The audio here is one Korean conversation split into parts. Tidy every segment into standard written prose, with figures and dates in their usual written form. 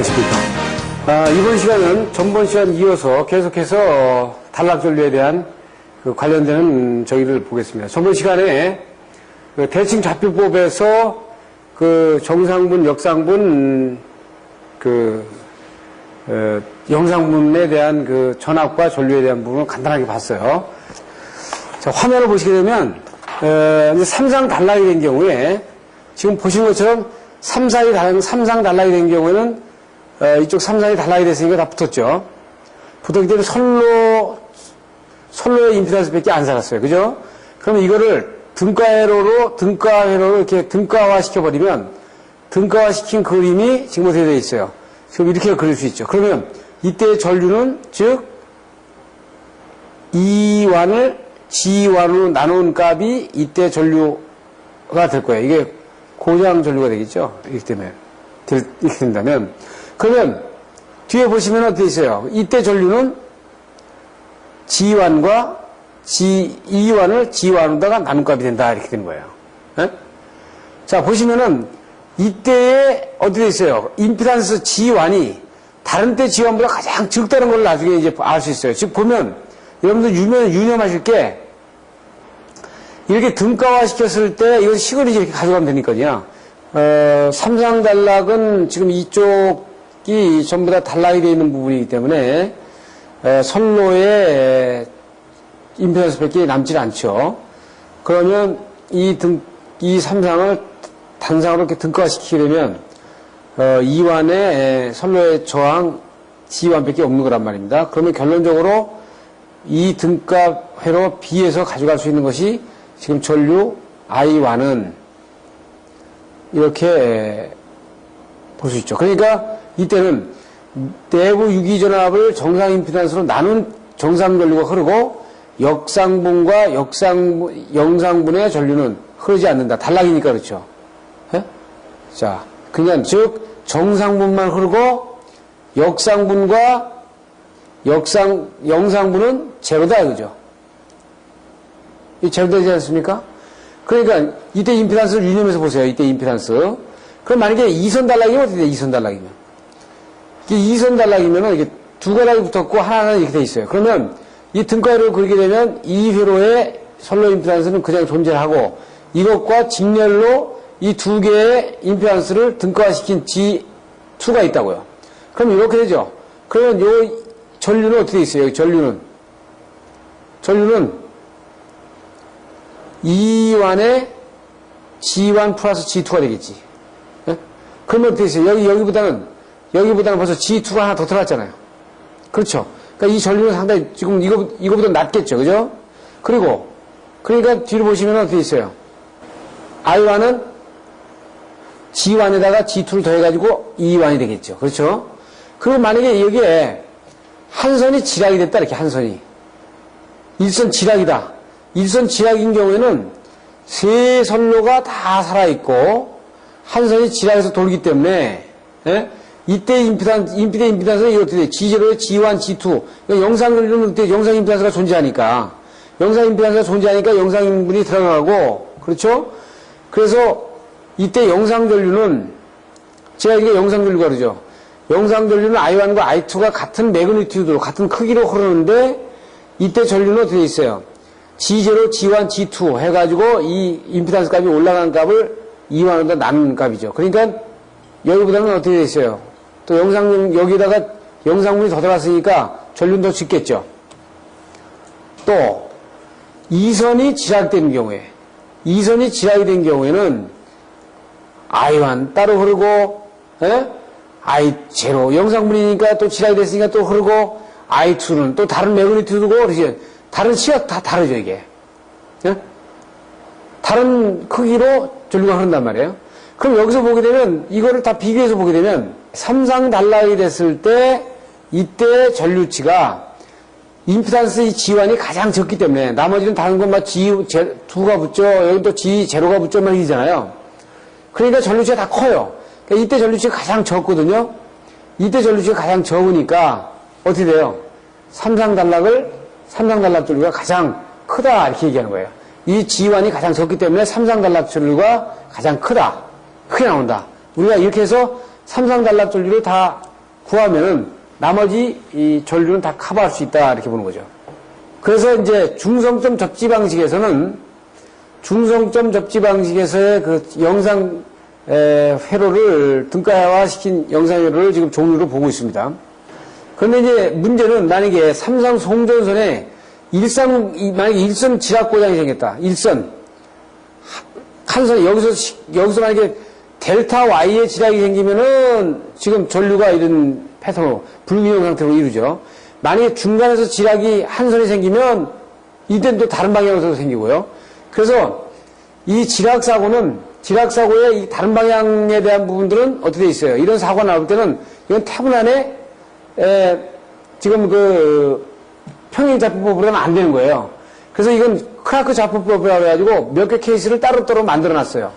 안녕하십니까. 이번 시간은 전번 시간 이어서 계속해서 단락전류에 대한 관련되는 저기를 보겠습니다. 전번 시간에 대칭 좌표법에서 정상분, 역상분, 영상분에 대한 전압과 전류에 대한 부분을 간단하게 봤어요. 자, 화면을 보시게 되면, 이제 삼상 단락이 된 경우에, 지금 보신 것처럼 삼상 단락이 된 경우에는, 이쪽 삼상이 단락이 됐으니까 다 붙었죠. 붙었기 때문에 선로의 임피던스 밖에 안 살았어요. 그죠? 그럼 이거를 등가회로로 이렇게 등가화 시켜버리면, 등가화시킨 그림이 지금 어떻게 되어 있어요? 지금 이렇게 그릴 수 있죠. 그러면 이때의 전류는, 즉, E1을 G1으로 나눈 값이 이때 전류가 될 거예요. 이게 고장 전류가 되겠죠. 이렇게 된다면. 그러면 뒤에 보시면 어떻게 있어요? 이때 전류는 E1을 G1으로다가 나눈 값이 된다. 이렇게 되는 거예요. 네? 자, 보시면은 이때에 어떻게 있어요? 임피던스 G1이 다른 때 G1보다 가장 적다는 걸 나중에 이제 알 수 있어요. 즉 보면 여러분들 유념하실 게 이렇게 등가화 시켰을 때 이건 시그널이 이렇게 가져가면 되니까요. 삼상 단락은 지금 이쪽이 전부 다 단락이 되어 있는 부분이기 때문에 선로에 임피던스밖에 남질 않죠. 그러면 이 삼상을 단상으로 이렇게 등가화시키게 되면 E1의 선로의 저항 G1밖에 없는 거란 말입니다. 그러면 결론적으로 이 등가회로 B에서 가져갈 수 있는 것이 지금 전류 I1은 이렇게 볼 수 있죠. 그러니까 이때는 내부 유기전압을 정상 임피던스로 나눈 정상 전류가 흐르고 역상분과 영상분의 전류는 흐르지 않는다. 단락이니까 그렇죠. 예? 자, 그러니까 즉 정상분만 흐르고 역상분과 영상분은 제로다 이거죠. 이 제로되지 않습니까? 그러니까 이때 임피던스를 유념해서 보세요. 이때 임피던스. 그럼 만약에 2선 단락이면 어떻게 돼요? 2선 단락이면. 이게 2선 단락이면은 이게 두 가닥이 붙었고 하나는 이렇게 돼 있어요. 그러면 이 등가회로를 그리게 되면 이 회로의 선로 임피던스는 그냥 존재하고 이것과 직렬로 이 두 개의 임피던스를 등가화시킨 G2가 있다고요. 그럼 이렇게 되죠. 그러면 요 전류는 어떻게 있어요? 전류는 E1에 G1 플러스 G2가 되겠지. 예? 그러면 어떻게 있어요? 여기보다는 벌써 G2가 하나 더 들어갔잖아요. 그렇죠. 그러니까 이 전류는 상당히 지금 이거보다 낮겠죠. 그죠? 그러니까 뒤로 보시면 어떻게 있어요? I1은 G1에다가 G2를 더해가지고 E1이 되겠죠. 그렇죠? 그리고 만약에 여기에 한 선이 지락이 됐다. 이렇게 한 선이. 일선 지락이다. 일선 지락인 경우에는 세 선로가 다 살아있고 한 선이 지락해서 돌기 때문에 예? 이때 임피던스는 이거 어떻게 돼? G0에 G1, G2 영상 전류는 그때 영상 임피던스가 존재하니까 영상분이 들어가고 그렇죠? 그래서 이때 영상 전류는 제가 이게 영상 전류가 그러죠. 영상 전류는 I1과 I2가 같은 매그니튜드로 같은 크기로 흐르는데 이때 전류는 어떻게 있어요? G0, G1, G2 해가지고 이 임피던스 값이 올라간 값을 E1으로 나눈 값이죠. 그러니까 여기보다는 어떻게 돼 있어요? 또 여기다가 영상분이 더 들어갔으니까 전류는 더 짙겠죠. 또 2선이 지락된 경우에 2선이 지락이 된 경우에는 I1 따로 흐르고 I0 영상분이니까 또 지락이 됐으니까 또 흐르고 I2는 또 다른 매그니튜드고 그러지 다른 시각 다 다르죠 이게. 예? 다른 크기로 전류가 흐른단 말이에요. 그럼 여기서 보게 되면 이거를 다 비교해서 보게 되면 삼상 단락이 됐을 때 이때 전류치가 임피던스 G1이 가장 적기 때문에 나머지는 다른 건 막 G2가 붙죠. 여기 또 G0가 붙죠. 막 이러잖아요. 그러니까 전류치가 다 커요. 그러니까 이때 전류치가 가장 적거든요. 이때 전류치가 가장 적으니까 어떻게 돼요? 삼상 단락 전류가 가장 크다 이렇게 얘기하는 거예요. 이 G1이 가장 적기 때문에 삼상 단락 전류가 가장 크다. 크게 나온다. 우리가 이렇게 해서 삼상 단락 전류를 다 구하면은 나머지 이 전류는 다 커버할 수 있다 이렇게 보는 거죠. 그래서 이제 중성점 접지 방식에서의 그 영상 회로를 등가화시킨 영상 회로를 지금 종류로 보고 있습니다. 그런데 이제 문제는 만약에 삼성 송전선에 만약에 일선 지락 고장이 생겼다. 일선 한선 여기서 만약에 델타 Y의 지락이 생기면은 지금 전류가 이런 패턴으로 불균형 상태로 이루죠. 만약에 중간에서 지락이 한 선이 생기면 이때는 또 다른 방향으로 생기고요. 그래서 이 지락사고의 이 다른 방향에 대한 부분들은 어떻게 돼 있어요? 이런 사고가 나올 때는 이건 태분 안에 지금 그 평행자포법으로는 안 되는 거예요. 그래서 이건 크라크 자포법이라고 해가지고 몇 개 케이스를 따로따로 만들어 놨어요.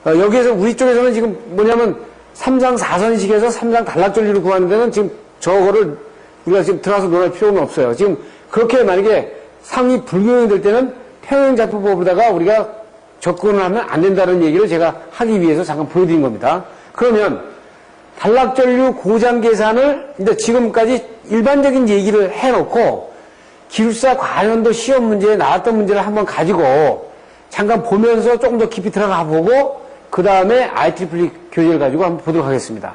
여기에서 우리 쪽에서는 지금 뭐냐면 3상 4선식에서 3상 단락전류를 구하는 데는 지금 저거를 우리가 지금 들어가서 논할 필요는 없어요. 지금 그렇게 만약에 상이 불균형이 될 때는 평행자포법으로다가 우리가 접근을 하면 안 된다는 얘기를 제가 하기 위해서 잠깐 보여드린 겁니다. 그러면 단락전류 고장 계산을 근데 지금까지 일반적인 얘기를 해놓고 기술사 관연도 시험 문제에 나왔던 문제를 한번 가지고 잠깐 보면서 조금 더 깊이 들어가 보고 그 다음에 IEEE 교재를 가지고 한번 보도록 하겠습니다.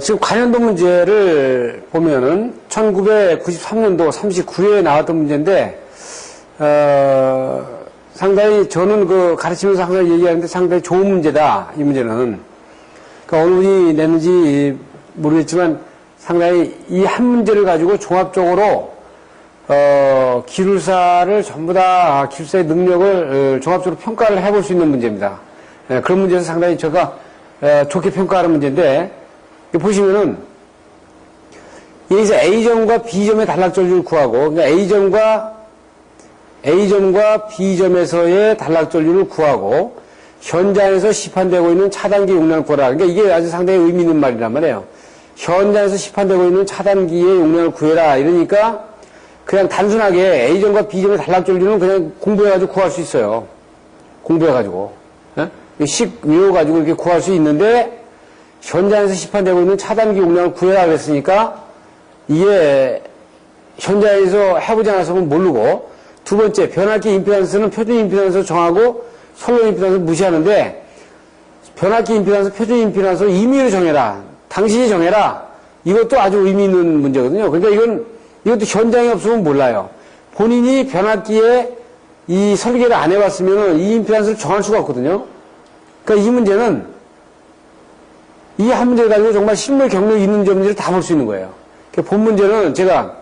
지금 관연도 문제를 보면은 1993년도 39회에 나왔던 문제인데 상당히 저는 그 가르치면서 항상 얘기하는데 상당히 좋은 문제다. 이 문제는 그러니까 어느 분이 냈는지 모르겠지만 상당히 이 한 문제를 가지고 종합적으로 기술사를 전부 다 기술사의 능력을 종합적으로 평가를 해볼 수 있는 문제입니다. 그런 문제에서 상당히 제가 좋게 평가하는 문제인데 보시면은 여기서 A점과 B점의 단락전류를 구하고 그러니까 A점과 B점에서의 단락전류를 구하고 현장에서 시판되고 있는 차단기 용량을 구하라. 그러니까 이게 아주 상당히 의미 있는 말이란 말이에요. 현장에서 시판되고 있는 차단기의 용량을 구해라. 이러니까 그냥 단순하게 A점과 B점의 단락전류는 그냥 공부해가지고 구할 수 있어요. 공부해가지고. 식 외워가지고 이렇게 구할 수 있는데 현장에서 시판되고 있는 차단기 용량을 구해라 그랬으니까 이게 현장에서 해보지 않았으면 모르고 두 번째 변압기 임피던스는 표준 임피던스 정하고 선로 임피던스 무시하는데 변압기 임피던스 표준 임피던스로 임의로 정해라. 당신이 정해라. 이것도 아주 의미 있는 문제거든요. 그러니까 이것도 현장에 없으면 몰라요. 본인이 변압기에 이 설계를 안 해봤으면 이 임피던스를 정할 수가 없거든요. 그러니까 이 문제는 이 한 문제를 가지고 정말 실물 경력이 있는 점들을 다 볼 수 있는 거예요. 그러니까 본 문제는 제가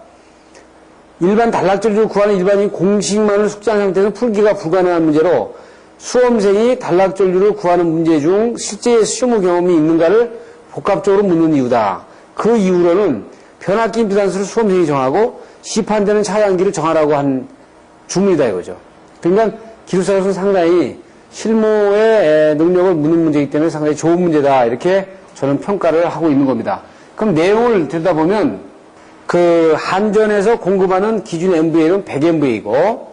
일반 단락전류를 구하는 일반인 공식만을 숙지한 상태에서 풀기가 불가능한 문제로 수험생이 단락전류를 구하는 문제 중 실제 실무 경험이 있는가를 복합적으로 묻는 이유다. 그 이후로는 변압기 임피던스를 수험생이 정하고 시판되는 차단기를 정하라고 한 주문이다 이거죠. 그러니까 기술사로서는 상당히 실무의 능력을 묻는 문제이기 때문에 상당히 좋은 문제다. 이렇게 저는 평가를 하고 있는 겁니다. 그럼 내용을 들여다보면 그 한전에서 공급하는 기준 MVA는 100MVA이고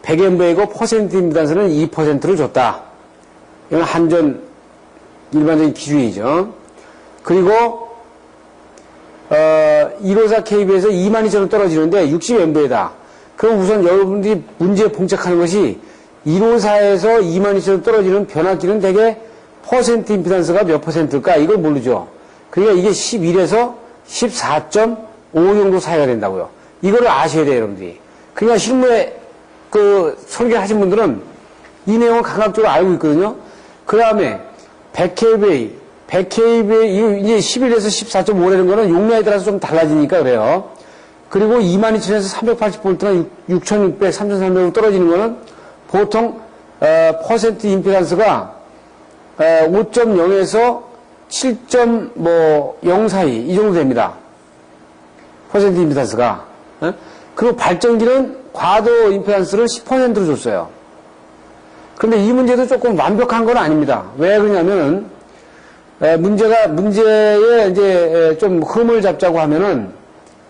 100MVA이고 퍼센트 임피던스는 2%를 줬다. 이건 한전 일반적인 기준이죠. 그리고 154KB에서 22,000원 떨어지는데 60MVA다. 그럼 우선 여러분들이 문제에 봉착하는 것이 154에서 22,000원 떨어지는 변압기는 대개 퍼센트 임피던스가 몇 퍼센트일까? 이걸 모르죠. 그러니까 이게 11에서 14.5 정도 사이가 된다고요. 이거를 아셔야 돼요, 여러분들이. 그러니까 실무에 그 설계를 하신 분들은 이 내용을 감각적으로 알고 있거든요. 그 다음에 100kVA, 이제 11에서 14.5라는 거는 용량에 따라서 좀 달라지니까 그래요. 그리고 22,000에서 380V나 6,600, 3,300으로 떨어지는 거는 보통 퍼센트 임피던스가 5.0에서 7.0 사이 이 정도 됩니다. 퍼센트 임피던스가. 그리고 발전기는 과도 임피던스를 10%로 줬어요. 그런데 이 문제도 조금 완벽한 건 아닙니다. 왜 그러냐면은 문제에 이제 좀 흠을 잡자고 하면은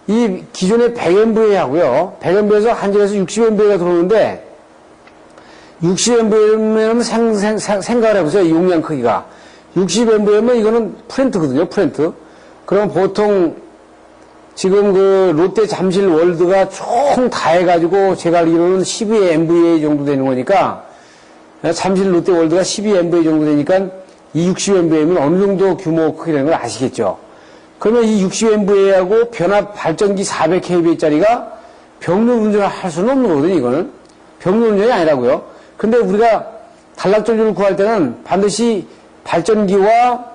이 기존의 100MVA 하고요. 100MVA에서 한전에서 60MVA가 들어오는데 60MVA면 생각을 해보세요. 이 용량 크기가. 60MVA면 이거는 프렌트거든요. 프렌트. 그럼 보통 지금 그 롯데 잠실 월드가 총 다 해가지고 제가 알기로는 12MVA 정도 되는 거니까 잠실 롯데 월드가 12MVA 정도 되니까 이 60MVA면 어느 정도 규모 크게 되는 걸 아시겠죠? 그러면 이 60MVA하고 변압 발전기 400kV짜리가 병렬 운전을 할 수는 없는 거거든요, 이거는. 병렬 운전이 아니라고요. 근데 우리가 단락전류를 구할 때는 반드시 발전기와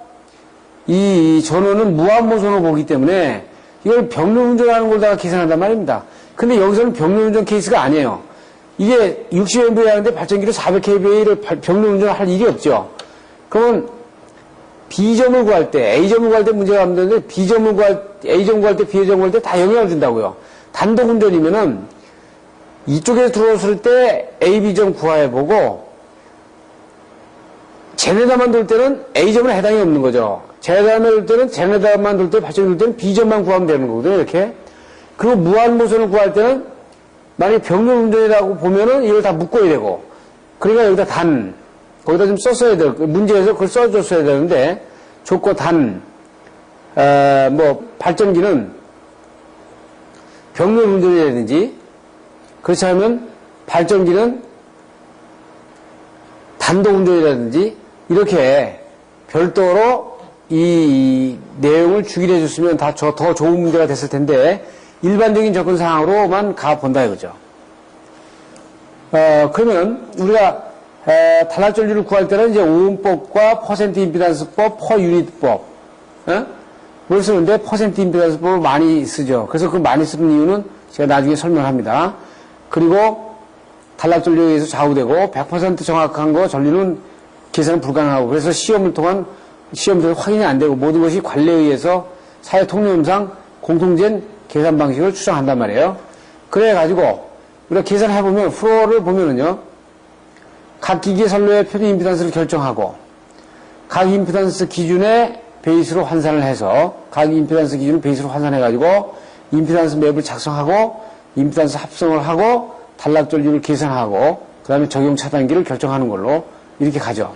이 전원은 무한모선으로 보기 때문에 이걸 병렬 운전하는 걸다가 계산한단 말입니다. 근데 여기서는 병렬 운전 케이스가 아니에요. 이게 60MVA 하는데 발전기로 400kV를 병렬 운전을 할 일이 없죠. 그러면 B점을 구할 때, A점을 구할 때 문제가 안 되는데 B점을 A점 구할 때, B점 구할 때 다 영향을 준다고요. 단독 운전이면은 이쪽에 들어왔을 때 A, B점 구해보고 제네다만 돌 때는 A점은 해당이 없는 거죠. 제네다만 돌 때는 제네다만 돌 때, 발전기 돌 때는 B점만 구하면 되는 거거든요, 이렇게. 그리고 무한모선을 구할 때는 만약에 병렬 운전이라고 보면은 이걸 다 묶어야 되고, 그러니까 여기다 거기다 좀 썼어야 돼요. 문제에서 그걸 써줬어야 되는데, 좁고 발전기는 병렬 운전이라든지, 그렇지 않으면 발전기는 단독 운전이라든지, 이렇게 별도로 이 내용을 주기를 해줬으면 더 좋은 문제가 됐을 텐데, 일반적인 접근 상황으로만 가본다 이거죠. 그러면 우리가 단락전류를 구할 때는 이제 오음법과 퍼센트 임피던스법, 퍼유닛법, 뭘 쓰는데 퍼센트 임피던스법을 많이 쓰죠. 그래서 그 많이 쓰는 이유는 제가 나중에 설명합니다. 그리고 단락전류에 의해서 좌우되고 100% 정확한 거 전류는 계산은 불가능하고 그래서 시험을 통해서 확인이 안 되고 모든 것이 관례에 의해서 사회 통념상 공통된 계산 방식을 추정한단 말이에요. 그래가지고 우리가 계산해보면 프로를 보면은요. 각 기기의 선로의 표준 임피던스를 결정하고 각 임피던스 기준의 베이스로 환산을 해서 각 임피던스 기준을 베이스로 환산해가지고 임피던스 맵을 작성하고 임피던스 합성을 하고 단락전류를 계산하고 그 다음에 적용 차단기를 결정하는 걸로 이렇게 가죠.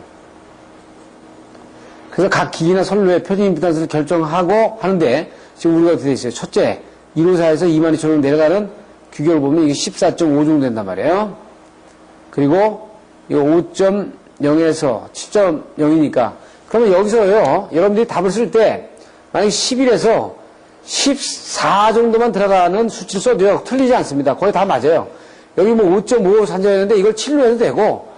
그래서 각 기기나 선로의 표준 임피던스를 결정하고 하는데 지금 우리가 어떻게 되어 있어요? 첫째, 154에서 22,000으로 내려가는 규격을 보면 이게 14.5 정도 된단 말이에요. 그리고 이거 5.0에서 7.0이니까 그러면 여기서요, 여러분들이 답을 쓸 때 만약에 11에서 14 정도만 들어가는 수치를 써도요, 틀리지 않습니다. 거의 다 맞아요. 여기 뭐 5.5 산정했는데 이걸 7로 해도 되고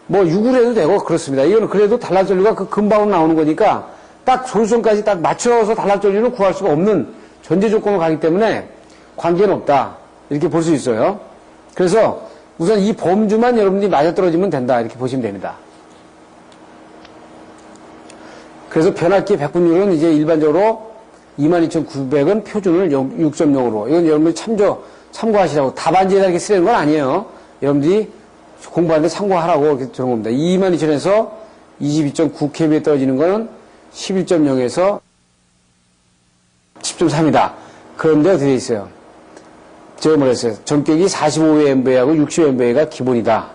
뭐 6으로 해도 되고 그렇습니다. 이거는 그래도 단락전류가 그 근방으로 나오는 거니까 딱 솔루션까지 딱 맞춰서 단락전류는 구할 수가 없는 전제 조건을 가기 때문에 관계는 없다. 이렇게 볼 수 있어요. 그래서 우선 이 범주만 여러분들이 맞아떨어지면 된다. 이렇게 보시면 됩니다. 그래서 변압기의 백분율은 이제 일반적으로 22,900은 표준을 6.0으로. 이건 여러분들이 참고하시라고. 답안지에다 이렇게 쓰려는 건 아니에요. 여러분들이 공부하는데 참고하라고 이렇게 들은 겁니다. 22,000에서 22.9kb에 떨어지는 거는 11.0에서 10.3이다. 그런데 어떻게 돼 있어요? 제가 뭐랬어요? 전격이 45MVA하고 60MVA가 기본이다.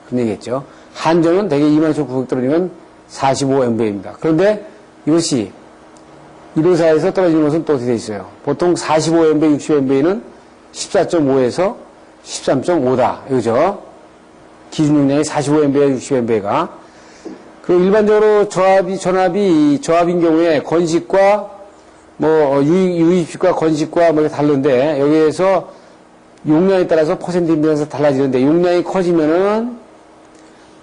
그런 얘기했죠. 한전은 대개 22,900 떨어지면 45MVA입니다. 그런데 이것이 154에서 떨어지는 것은 또 어떻게 돼 있어요? 보통 45MVA, 60MVA는 14.5에서 13.5다. 이거죠. 기준 용량이 45MVA, 60MVA가. 그리고 일반적으로 저압인 경우에 건식과 유입식과 건식과 다른데, 여기에서 용량에 따라서 퍼센트 임피던스가 달라지는데, 용량이 커지면은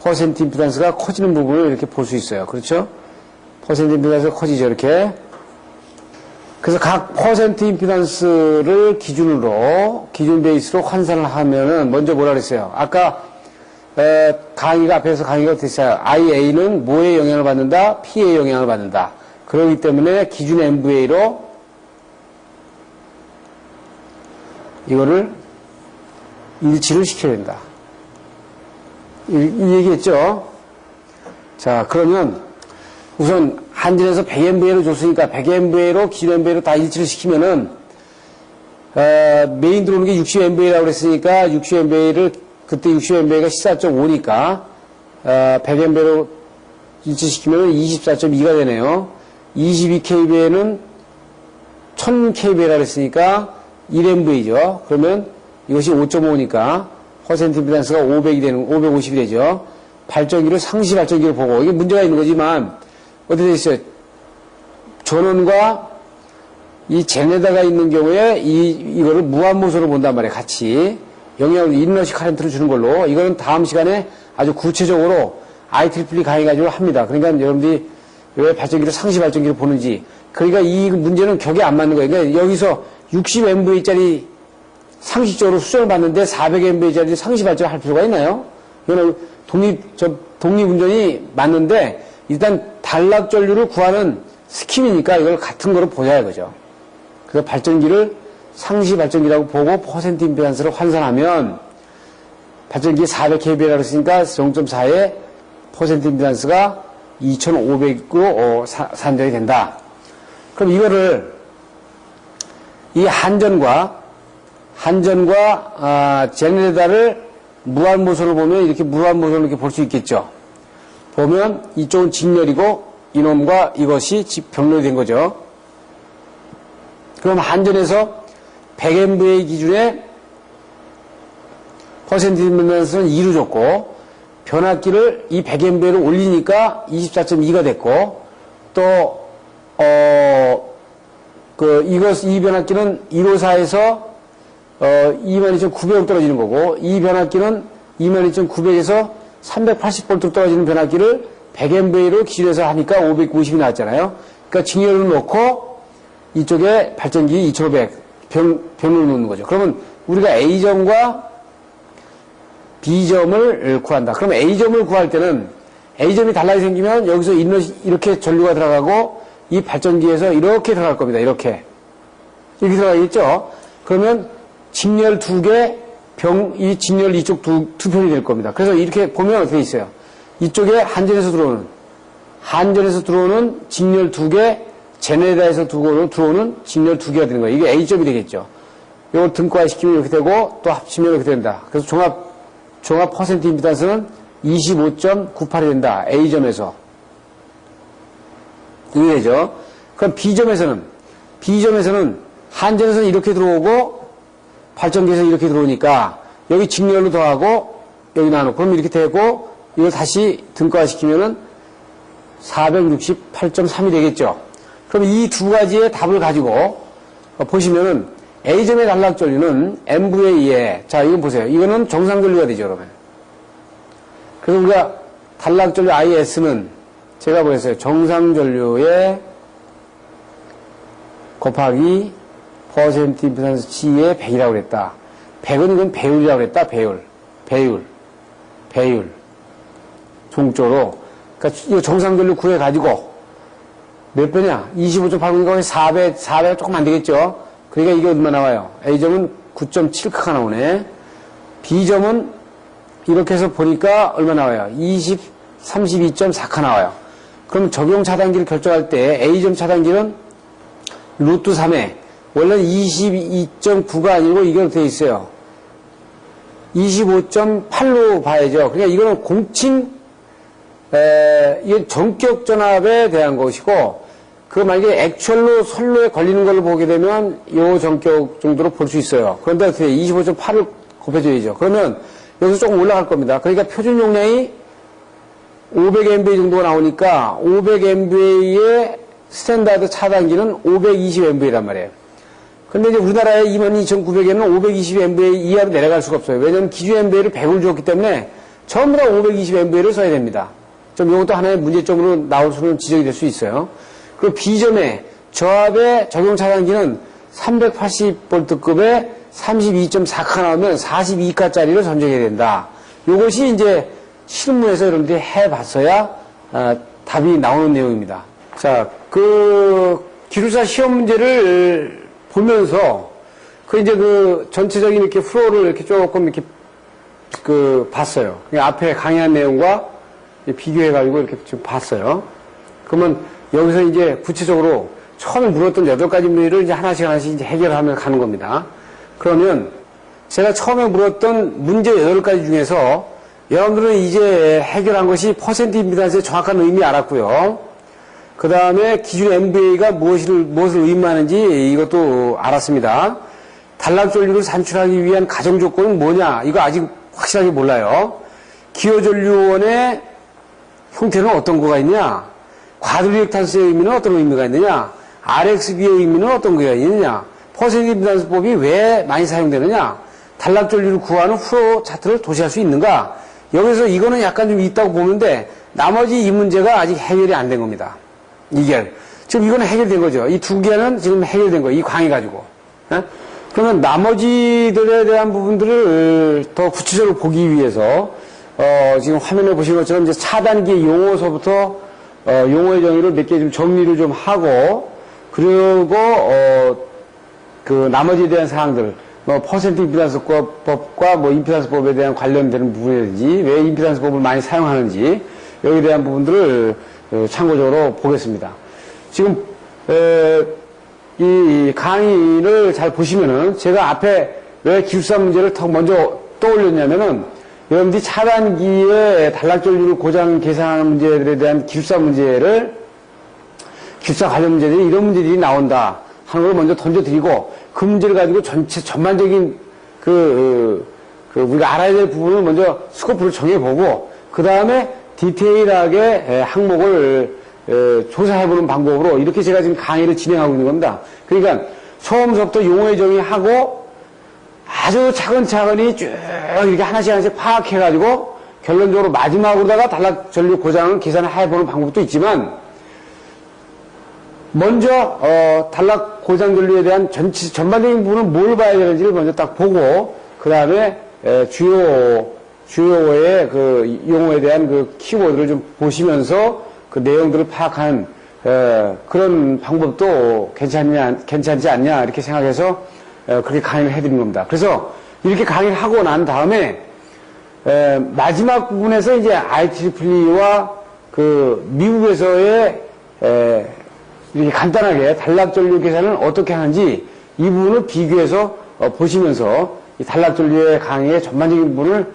퍼센트 임피던스가 커지는 부분을 이렇게 볼 수 있어요. 그렇죠? 퍼센트 임피던스가 커지죠, 이렇게. 그래서 각 퍼센트 임피던스를 기준 베이스로 환산을 하면은, 먼저 뭐라 그랬어요? 아까, 앞에서 강의가 됐어요. IA는 뭐에 영향을 받는다? P에 영향을 받는다. 그렇기 때문에 기준 MVA로 이거를 일치를 시켜야 된다. 이 얘기했죠? 자, 그러면 우선 한전에서 100MVA로 줬으니까 100MVA로 기준 MVA로 다 일치를 시키면은 메인 들어오는 게 60MVA라고 그랬으니까 60MVA를 그때 60MVA가 14.5니까 100MVA로 일치시키면 24.2가 되네요. 22kVA는 1000kV라 그랬으니까 1MV죠. 그러면 이것이 5.5니까 퍼센트 임피던스가 550이 되죠. 발전기를 상시 발전기를 보고 이게 문제가 있는 거지만 어떻게 되어 있어요? 전원과 이 제네다가 있는 경우에 이거를 무한모소로 본단 말이에요. 같이 영향을 인러시 카렌트를 주는 걸로 이거는 다음 시간에 아주 구체적으로 IEEE 강의가지고 합니다. 그러니까 여러분들이 왜 발전기를 상시 발전기를 보는지 그러니까 이 문제는 격에 안 맞는 거예요. 그러니까 여기서 60MV짜리 상식적으로 수정을 받는데 400MV짜리 상시 발전을 할 필요가 있나요? 이거는 독립운전이 맞는데 일단 단락전류를 구하는 스킴이니까 이걸 같은 거로 보자 이거죠. 그래서 발전기를 상시 발전기라고 보고 퍼센트 임피던스를 환산하면 발전기 400kV라고 했으니까 0.4의 퍼센트 임피던스가 2500으로 산정이 된다. 그럼 이거를 이 한전과 제네다를 무한모소를 보면 이렇게 무한모소를 이렇게 볼 수 있겠죠. 보면 이쪽은 직렬이고 이놈과 이것이 병렬이 된 거죠. 그럼 한전에서 100MVA 기준에 퍼센트 임피던스는 2로 줬고 변압기를 이 100MVA를 올리니까 24.2가 됐고 또 이 변압기는 154에서 22,900으로 떨어지는 거고 이 변압기는 22,900에서 380V 떨어지는 변압기를 100MVA로 기준해서 하니까 590이 나왔잖아요. 그러니까 직렬을 놓고 이쪽에 발전기 2500 변을 놓는 거죠. 그러면 우리가 A점과 B점을 구한다. 그럼 A점을 구할 때는 A점이 달라게 생기면 여기서 이렇게 전류가 들어가고 이 발전기에서 이렇게 들어갈 겁니다. 이렇게 들어가겠죠. 그러면 직렬 두 개, 이 직렬 이쪽 두 편이 될 겁니다. 그래서 이렇게 보면 어떻게 있어요? 이쪽에 한전에서 들어오는 직렬 두 개, 제네다에서 들어오는 직렬 두 개가 되는 거예요. 이게 A점이 되겠죠. 이걸 등가시키면 이렇게 되고 또 합치면 이렇게 된다. 그래서 종합 퍼센트 임피던스는 25.98이 된다. A점에서. 이게 되죠. 그럼 B점에서는 한전에서는 이렇게 들어오고 발전기에서 이렇게 들어오니까 여기 직렬로 더하고 여기 나누고 그럼 이렇게 되고 이걸 다시 등가시키면은 468.3이 되겠죠. 그럼 이 두 가지의 답을 가지고 보시면은 A점의 단락전류는 MVA에 자 이건 보세요. 이거는 정상전류가 되죠. 그러면 그래서 우리가 단락전류 IS는 제가 보였어요. 정상전류에 곱하기 퍼센트 임피던스 G의 100이라고 그랬다. 100은 이건 배율이라고 그랬다. 배율. 종조로. 그러니까 이거 정상전류 구해가지고 몇 배냐? 25.8이니까 4배 조금 안 되겠죠? 그러니까 이게 얼마 나와요? A점은 9.7크가 나오네. B점은 이렇게 해서 보니까 얼마 나와요? 32.4카 나와요. 그럼 적용 차단기를 결정할 때 A점 차단기는 루트 3에 원래는 22.9가 아니고 이걸 되어 있어요. 25.8로 봐야죠. 그러니까 이거는 공칭 이게 전격 전압에 대한 것이고 그 만약에 액츄얼로 선로에 걸리는 걸로 보게 되면 요 전격 정도로 볼 수 있어요. 그런데 어떻게 25.8을 곱해줘야죠. 그러면 여기서 조금 올라갈 겁니다. 그러니까 표준 용량이 500MVA 정도가 나오니까 500MVA의 스탠다드 차단기는 520MVA란 말이에요. 근데 이제 우리나라의 22,900에는 520MVA 이하로 내려갈 수가 없어요. 왜냐면 기준 MVA를 100을 주었기 때문에 전부 다 520MVA를 써야 됩니다. 좀 이것도 하나의 문제점으로 나올 수는 지적이 될 수 있어요. 그리고 B점에 저압의 적용 차단기는 380V급에 32.4카 나오면 42카짜리를 선정해야 된다. 이것이 이제 실무에서 여러분들이 해봤어야 답이 나오는 내용입니다. 자, 기술사 시험 문제를 보면서 이제 전체적인 이렇게 플로우를 이렇게 조금 이렇게 봤어요. 앞에 강의한 내용과 비교해가지고 이렇게 좀 봤어요. 그러면 여기서 이제 구체적으로 처음에 물었던 8가지 문제를 이제 하나씩 이제 해결하며 가는 겁니다. 그러면 제가 처음에 물었던 문제 8가지 중에서 여러분들은 이제 해결한 것이 퍼센트 임피던스의 정확한 의미 알았고요. 그 다음에 기준 MVA가 무엇을 의미하는지 이것도 알았습니다. 단락전류를 산출하기 위한 가정 조건은 뭐냐? 이거 아직 확실하게 몰라요. 기호전류원의 형태는 어떤 거가 있냐? 과도리액탄스의 의미는 어떤 의미가 있느냐? RXB의 의미는 어떤 거가 있느냐? 퍼센트 임피던스법이 왜 많이 사용되느냐? 단락전류를 구하는 프로 차트를 도시할 수 있는가? 여기서 이거는 약간 좀 있다고 보는데 나머지 이 문제가 아직 해결이 안 된 겁니다. 이게 지금 이거는 해결된 거죠. 이 두 개는 지금 해결된 거예요. 이 강의 가지고. 그러면 나머지들에 대한 부분들을 더 구체적으로 보기 위해서 지금 화면에 보시는 것처럼 이제 차단기 용어서부터 용어의 정의를 몇 개 좀 정리를 좀 하고 그리고 그 나머지에 대한 사항들 뭐 퍼센트 임피던스법과 뭐 임피던스법에 대한 관련되는 부분이든지 왜 임피던스법을 많이 사용하는지 여기에 대한 부분들을 참고적으로 보겠습니다. 지금 이 강의를 잘 보시면은 제가 앞에 왜 기숙사 문제를 더 먼저 떠올렸냐면은 여러분들이 차단기의 단락전류를 고장 계산하는 문제들에 대한 기숙사 관련 문제들이 이런 문제들이 나온다 하는 걸 먼저 던져드리고 그 문제를 가지고 전반적인 우리가 알아야 될 부분을 먼저 스코프를 정해보고 그 다음에 디테일하게 항목을 조사해보는 방법으로 이렇게 제가 지금 강의를 진행하고 있는 겁니다. 그러니까 처음부터 용어의 정의하고 아주 차근차근히 쭉 이렇게 하나씩 파악해가지고 결론적으로 마지막으로다가 단락전류 고장을 계산해보는 방법도 있지만 먼저 단락 고장 전류에 대한 전반적인 부분은 뭘 봐야 되는지를 먼저 딱 보고 그 다음에 주요의 그 용어에 대한 그 키워드를 좀 보시면서 그 내용들을 파악하는 그런 방법도 괜찮지 않냐 이렇게 생각해서 그렇게 강의를 해드린 겁니다. 그래서 이렇게 강의를 하고 난 다음에 마지막 부분에서 이제 IEEE와 그 미국에서의 이렇게 간단하게 단락전류 계산을 어떻게 하는지 이 부분을 비교해서 보시면서 이 단락전류의 강의의 전반적인 부분을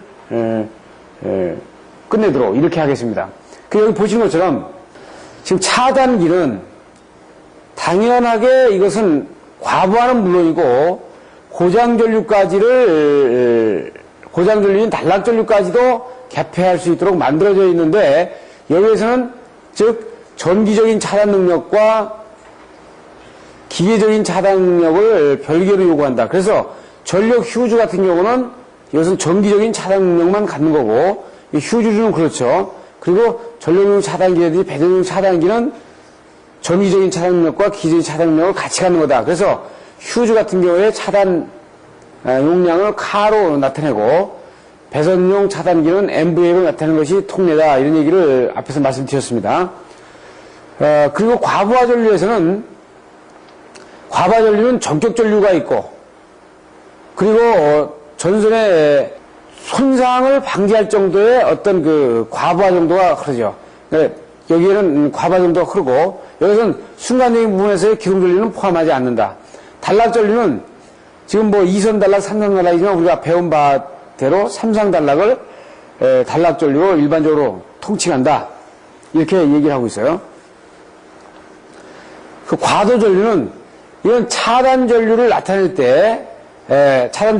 끝내도록 이렇게 하겠습니다. 여기 보시는 것처럼 지금 차단기는 당연하게 이것은 과부하는 물론이고 고장전류인 단락전류까지도 개폐할 수 있도록 만들어져 있는데 여기에서는 즉 전기적인 차단 능력과 기계적인 차단 능력을 별개로 요구한다. 그래서 전력 휴즈 같은 경우는 이것은 전기적인 차단 능력만 갖는 거고 휴즈는 그렇죠. 그리고 전력용 차단기라든지 배전용 차단기는 전기적인 차단 능력과 기계적인 차단 능력을 같이 갖는 거다. 그래서 휴즈 같은 경우에 차단 용량을 카로 나타내고 배선용 차단기는 MVA로 나타내는 것이 통례다. 이런 얘기를 앞에서 말씀드렸습니다. 그리고 과부하 전류에서는 과부하 전류는 전격 전류가 있고 그리고 전선의 손상을 방지할 정도의 어떤 그 과부하 정도가 흐르죠. 여기에는 과부하 정도가 흐르고 여기서는 순간적인 부분에서의 기동 전류는 포함하지 않는다. 단락 전류는 지금 뭐 2선 단락, 3선 단락이지만 우리가 배운 바대로 3상 단락을 단락 전류로 일반적으로 통칭한다. 이렇게 얘기를 하고 있어요. 그 과도 전류는 이건 차단 전류를 나타낼 때 차단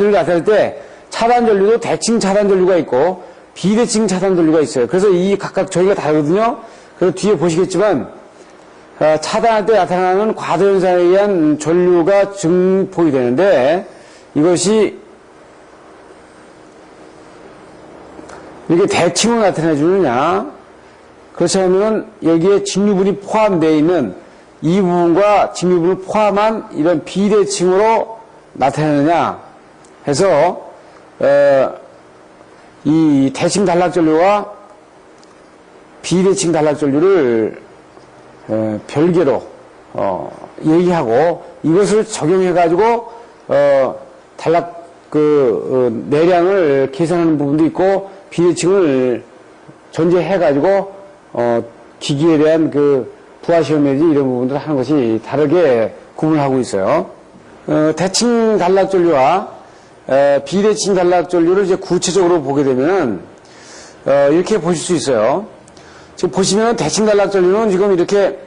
전류도 대칭 차단 전류가 있고 비대칭 차단 전류가 있어요. 그래서 이 각각 저희가 다르거든요. 그래서 뒤에 보시겠지만 차단할 때 나타나는 과도 현상에 의한 전류가 증폭이 되는데 이것이 이렇게 대칭으로 나타내 주느냐 그렇지 않으면 여기에 직류분이 포함되어 있는 이 부분과 직류분을 포함한 이런 비대칭으로 나타내느냐 해서 이 대칭 단락전류와 비대칭 단락전류를 별개로 얘기하고 이것을 적용해 가지고 단락 내량을 계산하는 부분도 있고 비대칭을 전제해 가지고 기기에 대한 그 부하 시험이라든지 이런 부분들을 하는 것이 다르게 구분하고 있어요. 대칭 단락전류와 비대칭 단락전류를 이제 구체적으로 보게 되면 이렇게 보실 수 있어요. 지금 보시면 대칭 단락전류는 지금 이렇게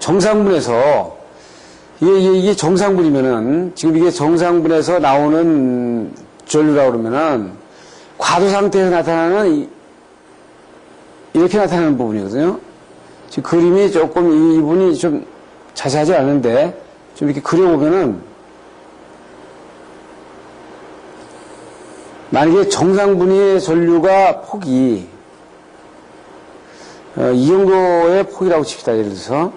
정상분에서 이게 정상분이면은 지금 이게 정상분에서 나오는 전류라고 그러면은 과도 상태에서 나타나는 이렇게 나타나는 부분이거든요. 지금 그림이 조금 이 부분이 좀 자세하지 않은데 좀 이렇게 그려보면은 만약에 정상분의 전류가 폭이 이 정도의 폭이라고 칩시다. 예를 들어서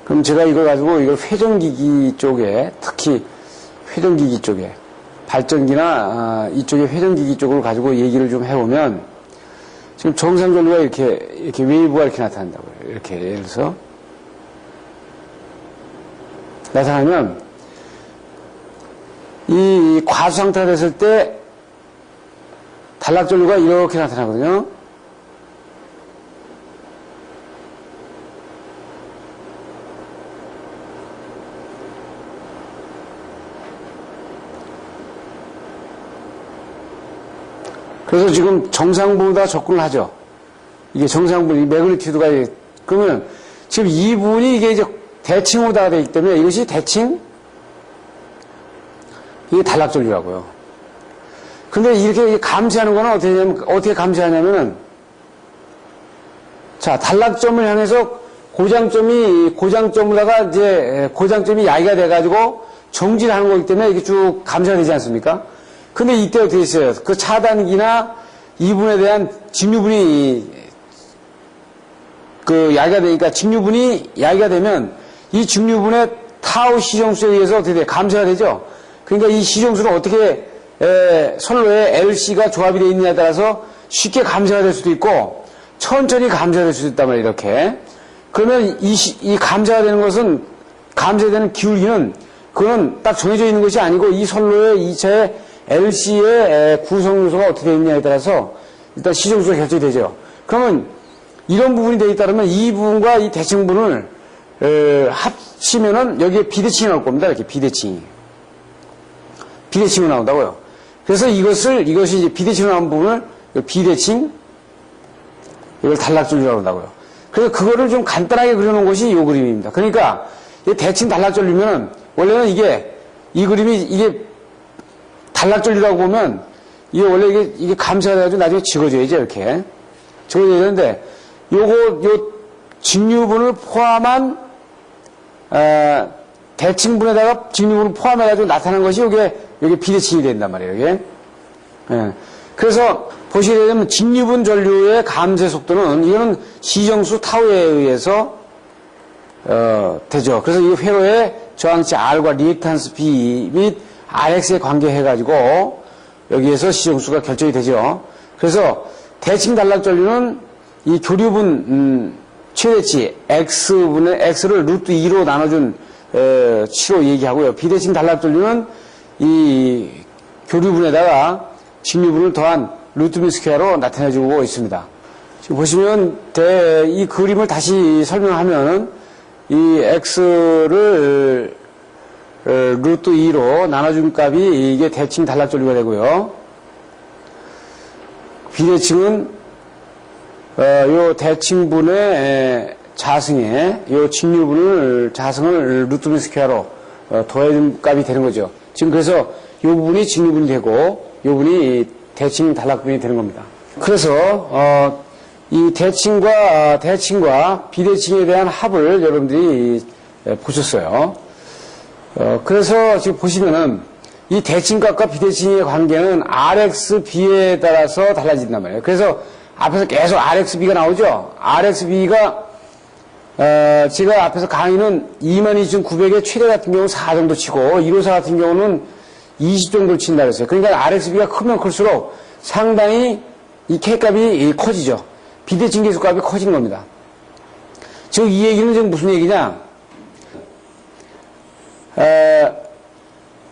그럼 제가 이걸 가지고 이걸 회전기기 쪽에 특히 회전기기 쪽에 발전기나 이쪽에 회전기기 쪽을 가지고 얘기를 좀 해보면 지금 정상 전류가 이렇게 웨이브가 이렇게 나타난다고요. 이렇게 예를 들어서 나타나면 이 과수 상태가 됐을 때 단락 전류가 이렇게 나타나거든요. 그래서 지금 정상분보다 접근을 하죠. 이게 정상분, 이 매그니튜드가, 그러면 지금 이 부분이 이게 이제 대칭으로다가 되기 때문에 이것이 대칭, 이게 단락전류라고요. 근데 이렇게 감시하는 거는 어떻게 감시하냐면은, 자, 단락점을 향해서 고장점으로다가 이제, 고장점이 야기가 돼가지고 정지를 하는 거기 때문에 이게 쭉 감시가 되지 않습니까? 근데 이때 어떻게 있어요? 그 차단기나 이분에 대한 직류분이 야기가 되니까 직류분이 야기가 되면 이 직류분의 타우 시정수에 의해서 어떻게 돼? 감소가 되죠? 그러니까 이 시정수는 어떻게 선로에 LC가 조합이 되어 있느냐에 따라서 쉽게 감소가 될 수도 있고 천천히 감소가 될 수도 있단 말이에요. 이렇게. 그러면 이 감소가 되는 것은 감소되는 기울기는 그건 딱 정해져 있는 것이 아니고 이 선로의 이체의 LC의 구성 요소가 어떻게 되어 있냐에 따라서 일단 시정수가 결정이 되죠. 그러면 이런 부분이 되어 있다면 이 부분과 이 대칭분을 합치면은 여기에 비대칭이 나올 겁니다. 이렇게 비대칭이 나온다고요. 그래서 이것이 이제 비대칭으로 나온 부분을 비대칭, 이걸 단락전류라고 한다고요. 그래서 그거를 좀 간단하게 그려놓은 것이 이 그림입니다. 그러니까 대칭 단락전류면은 원래는 이 그림이 단락전류라고 보면 이게 원래 이게 감소가 돼가지고 나중에 찍어줘야죠. 이렇게 찍어줘야 되는데 요 직류분을 포함한 대칭분에다가 직류분을 포함해가지고 나타난 것이 여기 비대칭이 된단 말이에요. 이게. 예. 그래서 보시게 되면 직류분 전류의 감쇄 속도는 이거는 시정수 타우에 의해서 되죠. 그래서 이 회로의 저항치 R과 리액탄스 B 및 RX에 관계해가지고 여기에서 시정수가 결정이 되죠. 그래서 대칭 단락 전류는 이 교류분 최대치 X를 루트 2로 나눠준 치로 얘기하고요. 비대칭 단락 전류는 이 교류분에다가 직류분을 더한 루트 미 스퀘어로 나타내주고 있습니다. 지금 보시면 이 그림을 다시 설명하면 이 X를 루트 2로 나눠준 값이 이게 대칭 단락 전류가 되고요. 비대칭은 요 대칭분의 자승에 요 자승을 루트 미 스퀘어로 더해준 값이 되는 거죠. 지금 그래서 요 부분이 직류분이 되고 요 부분이 대칭 단락분이 되는 겁니다. 그래서 이 대칭과 비대칭에 대한 합을 여러분들이 보셨어요. 그래서 지금 보시면은 이 대칭값과 비대칭의 관계는 RXB에 따라서 달라진단 말이에요. 그래서 앞에서 계속 RXB가 나오죠. RXB가 제가 앞에서 강의는 22,900의 최대 같은 경우는 4 정도 치고 1호사 같은 경우는 20 정도 친다 그랬어요. 그러니까 RXB가 크면 클수록 상당히 이 K값이 커지죠. 비대칭 계수값이 커지는 겁니다. 즉 이 얘기는 지금 무슨 얘기냐?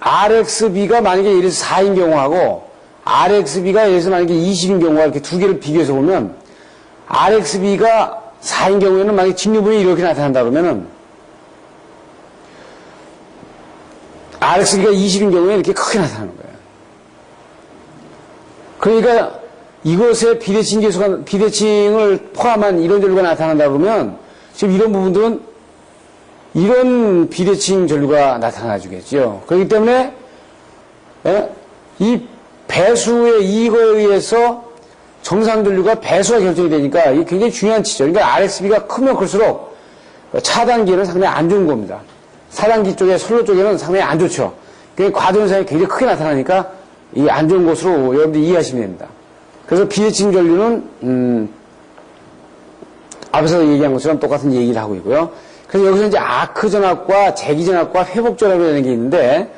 RXB가 만약에 예를 들어서 4인 경우하고 RXB가 예를 들어서 만약에 20인 경우와 이렇게 두 개를 비교해서 보면 RXB가 4인 경우에는 만약에 직류분이 이렇게 나타난다 그러면은 RXB가 20인 경우에 이렇게 크게 나타나는 거예요. 그러니까 이것의 비대칭을 포함한 이런 전류가 나타난다 그러면 지금 이런 부분들은 이런 비대칭 전류가 나타나주겠죠. 그렇기 때문에 이 배수의 이익에 의해서 정상 전류가 배수가 결정이 되니까 이게 굉장히 중요한 치죠. 그러니까 RSB가 크면 클수록 차단기에는 상당히 안 좋은 겁니다. 차단기 쪽에 선로 쪽에는 상당히 안 좋죠. 그러니까 과도현상이 굉장히 크게 나타나니까 이 안 좋은 것으로 여러분들이 이해하시면 됩니다. 그래서 비대칭 전류는 앞에서 얘기한 것처럼 똑같은 얘기를 하고 있고요. 그래서 여기서 이제 아크 전압과 재기 전압과 회복 전압이라는 게 있는데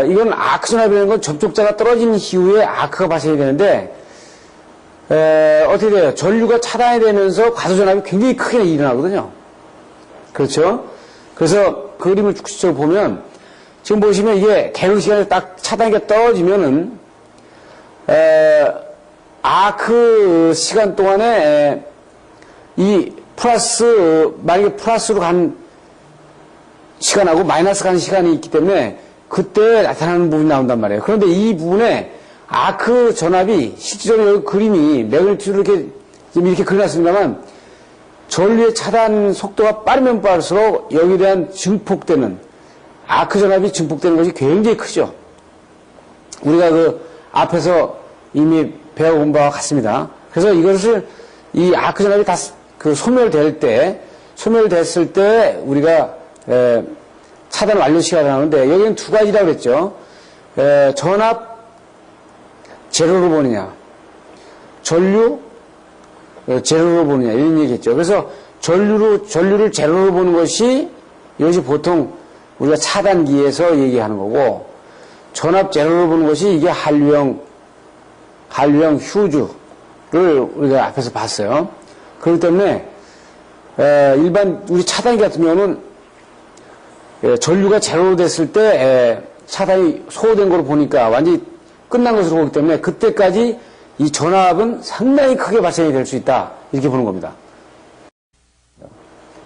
이건 아크 전압이라는 건 접촉자가 떨어진 이후에 아크가 발생이 되는데 어떻게 돼요? 전류가 차단이 되면서 과도 전압이 굉장히 크게 일어나거든요. 그렇죠? 그래서 그 그림을 구체적으로 보면 지금 보시면 이게 개극 시간에 딱 차단기가 떨어지면은 아크 시간 동안에 이 만약에 플러스로 간 시간하고 마이너스 간 시간이 있기 때문에 그때 나타나는 부분이 나온단 말이에요. 그런데 이 부분에 아크 전압이 실질적으로 여기 그림이 매그니튜드로 이렇게 그려놨습니다만 전류의 차단 속도가 빠르면 빠를수록 여기에 대한 증폭되는 아크 전압이 증폭되는 것이 굉장히 크죠. 우리가 그 앞에서 이미 배워본 바와 같습니다. 그래서 이것을 이 아크 전압이 다 소멸됐을 때 우리가 차단 완료 시간이 나오는데 여기는 두 가지라고 그랬죠. 전압 제로로 보느냐, 전류 제로로 보느냐 이런 얘기했죠. 그래서 전류를 제로로 보는 것이 이것이 보통 우리가 차단기에서 얘기하는 거고 전압 제로로 보는 것이 이게 한류형 휴즈를 우리가 앞에서 봤어요. 그렇기 때문에 일반 우리 차단기 같은 경우는 전류가 제로로 됐을 때 차단이 소호된 걸로 보니까 완전히 끝난 것으로 보기 때문에 그때까지 이 전압은 상당히 크게 발생이 될 수 있다 이렇게 보는 겁니다.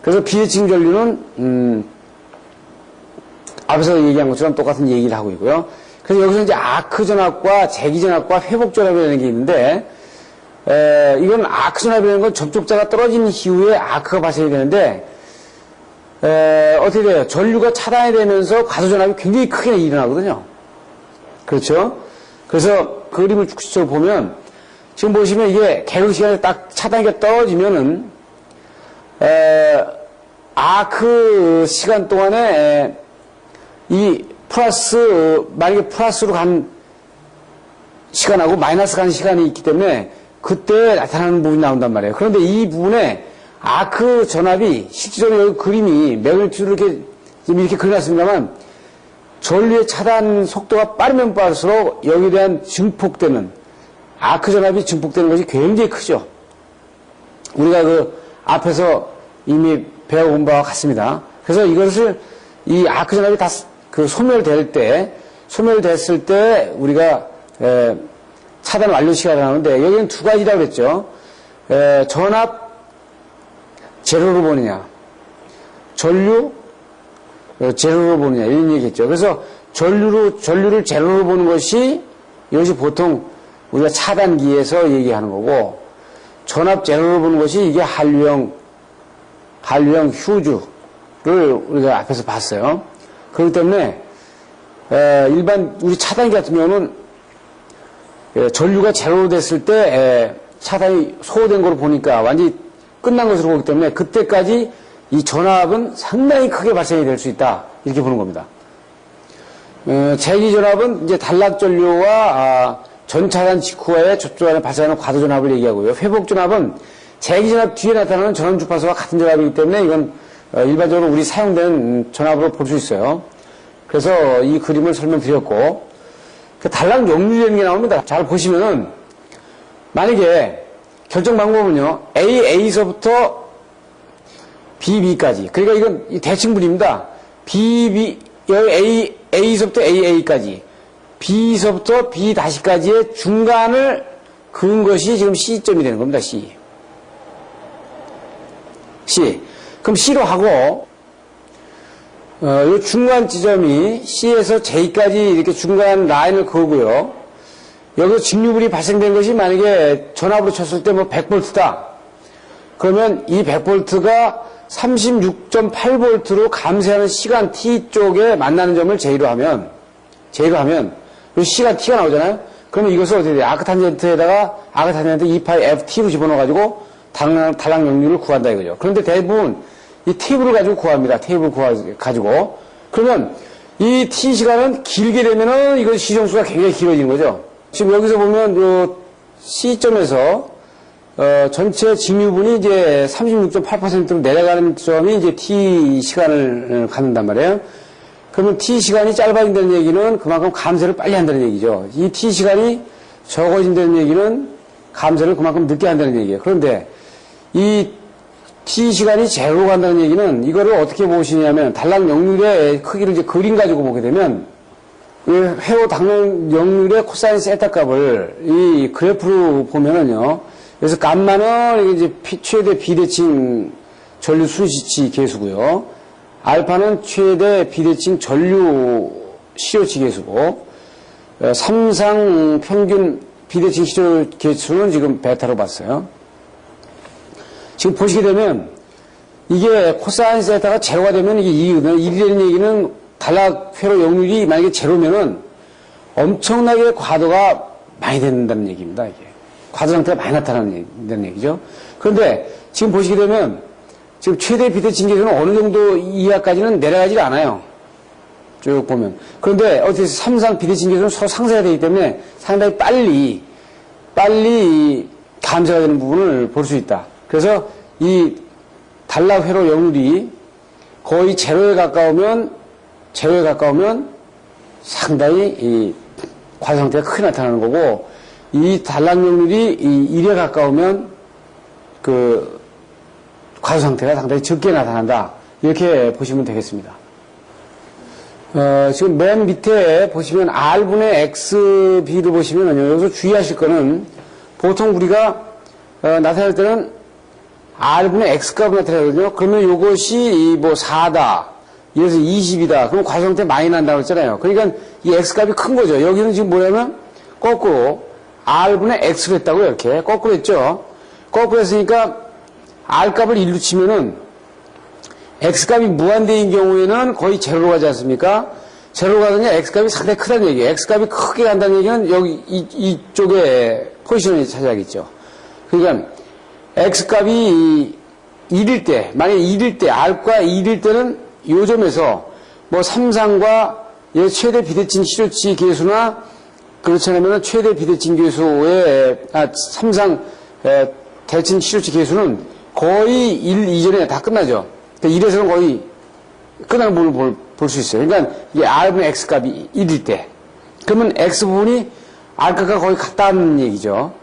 그래서 비대칭 전류는 앞에서 얘기한 것처럼 똑같은 얘기를 하고 있고요. 그래서 여기서 이제 아크 전압과 재기 전압과 회복 전압이라는 게 있는데 이건 아크 전압이라는 건 접촉자가 떨어진 이후에 아크가 발생이 되는데 어떻게 돼요? 전류가 차단이 되면서 과도 전압이 굉장히 크게 일어나거든요. 그렇죠? 그래서 그 그림을 구체적으로 보면 지금 보시면 이게 개극 시간에 딱 차단기가 떨어지면은 아크 시간 동안에 이 만약에 플러스로 간 시간하고 마이너스 간 시간이 있기 때문에 그때 나타나는 부분이 나온단 말이에요. 그런데 이 부분에 아크 전압이 실질적으로 여기 그림이 매그니튜드로 이렇게 그려놨습니다만 전류의 차단 속도가 빠르면 빠를수록 여기에 대한 증폭되는 아크 전압이 증폭되는 것이 굉장히 크죠. 우리가 그 앞에서 이미 배워본 바와 같습니다. 그래서 이것을 이 아크 전압이 다 소멸됐을 때 우리가 차단 완료 시간이 나오는데 여기는 두 가지라고 그랬죠. 전압 제로로 보느냐, 전류 제로로 보느냐 이런 얘기했죠. 그래서 전류를 제로로 보는 것이 이것이 보통 우리가 차단기에서 얘기하는 거고 전압 제로로 보는 것이 이게 한류형 휴즈를 우리가 앞에서 봤어요. 그렇기 때문에 일반 우리 차단기 같은 경우는 전류가 제로로 됐을 때 차단이 소호된 걸로 보니까 완전히 끝난 것으로 보기 때문에 그때까지 이 전압은 상당히 크게 발생이 될 수 있다 이렇게 보는 겁니다. 재기 전압은 이제 단락 전류와 전차단 직후에 접촉 안에 발생하는 과도 전압을 얘기하고요. 회복 전압은 재기 전압 뒤에 나타나는 전원 주파수와 같은 전압이기 때문에 이건 일반적으로 우리 사용되는 전압으로 볼 수 있어요. 그래서 이 그림을 설명드렸고 그 단락 용률이라는 게 나옵니다. 잘 보시면은 만약에 결정 방법은요. AA서부터 BB까지. 그러니까 이건 대칭분입니다. 여기 A서부터 AA까지. B서부터 B-까지의 중간을 그은 것이 지금 C점이 되는 겁니다. C. 그럼 C로 하고 이 중간 지점이 C에서 J까지 이렇게 중간 라인을 그으고요. 여기서 직류불이 발생된 것이 만약에 전압으로 쳤을 때 뭐 100V다. 그러면 이 100V가 36.8V로 감쇄하는 시간 t 쪽에 만나는 점을 제의로 하면 이 시간 t가 나오잖아요. 그러면 이것을 어떻게 돼요? 아크탄젠트에다가 아크탄젠트 2파이 ft로 집어넣어가지고 달랑 역률을 구한다 이거죠. 그런데 대부분 이 테이블을 가지고 구합니다. 테이블 가지고. 그러면 이 t 시간은 길게 되면은 이거 시정수가 굉장히 길어지는 거죠. 지금 여기서 보면 요 C점에서 전체 직류분이 이제 36.8%로 내려가는 점이 이제 t 시간을 갖는단 말이에요. 그러면 t 시간이 짧아진다는 얘기는 그만큼 감쇄를 빨리 한다는 얘기죠. 이 t 시간이 적어진다는 얘기는 감쇄를 그만큼 늦게 한다는 얘기예요. 그런데 이 t 시간이 제로로 간다는 얘기는 이거를 어떻게 보시냐면 달랑 역률의 크기를 이제 그림 가지고 보게 되면 이 회로 당량 역률의 코사인 세타 값을 이 그래프로 보면은요. 그래서 감마는 이제 최대 비대칭 전류 순시치 계수고요. 알파는 최대 비대칭 전류 시효치 계수고, 삼상 평균 비대칭 시효 계수는 지금 베타로 봤어요. 지금 보시게 되면 이게 코사인 세타가 제로가 되면 이게 1이라는 얘기는 단락회로 역률이 만약에 제로면은 엄청나게 과도가 많이 된다는 얘기입니다. 이게 과도 상태가 많이 나타나는 얘기죠. 그런데 지금 보시게 되면 지금 최대 비대칭 계수는 어느 정도 이하까지는 내려가지 않아요. 쭉 보면. 그런데 어쨌든 삼상 비대칭 계수는 서로 상쇄가 되기 때문에 상당히 빨리 감쇄가 되는 부분을 볼 수 있다. 그래서 이 단락회로 역률이 거의 제로에 가까우면 상당히 이 과도 상태가 크게 나타나는 거고, 이 단락 역률이 이 1에 가까우면 그 과도 상태가 상당히 적게 나타난다. 이렇게 보시면 되겠습니다. 지금 맨 밑에 보시면 R분의 XB를 보시면요. 여기서 주의하실 거는 보통 우리가 나타낼 때는 R분의 X값을 나타내거든요. 그러면 이것이 뭐 4다. 이래서 20이다. 그럼 과도 상태 많이 난다고 했잖아요. 그러니까 이 X값이 큰 거죠. 여기는 지금 뭐냐면 거꾸로 R분의 X로 했다고요. 이렇게. 거꾸로 했죠. 거꾸로 했으니까 R값을 1로 치면은 X값이 무한대인 경우에는 거의 제로로 가지 않습니까? 제로로 가더니 X값이 상당히 크다는 얘기예요. X값이 크게 간다는 얘기는 여기 이쪽에 포지션을 차지하겠죠. 그러니까 X값이 1일 때, 만약에 1일 때, R과 1일 때는 요 점에서 뭐 삼상과 최대 비대칭 시료치 계수나 그렇지 않으면 최대 비대칭 계수의 삼상 대칭 시료치 계수는 거의 1 이전에 다 끝나죠. 그러니까 1에서는 거의 끝나는 부분을 볼 수 있어요. 그러니까 이게 R분의 X값이 1일 때. 그러면 X 부분이 R값과 거의 같다는 얘기죠.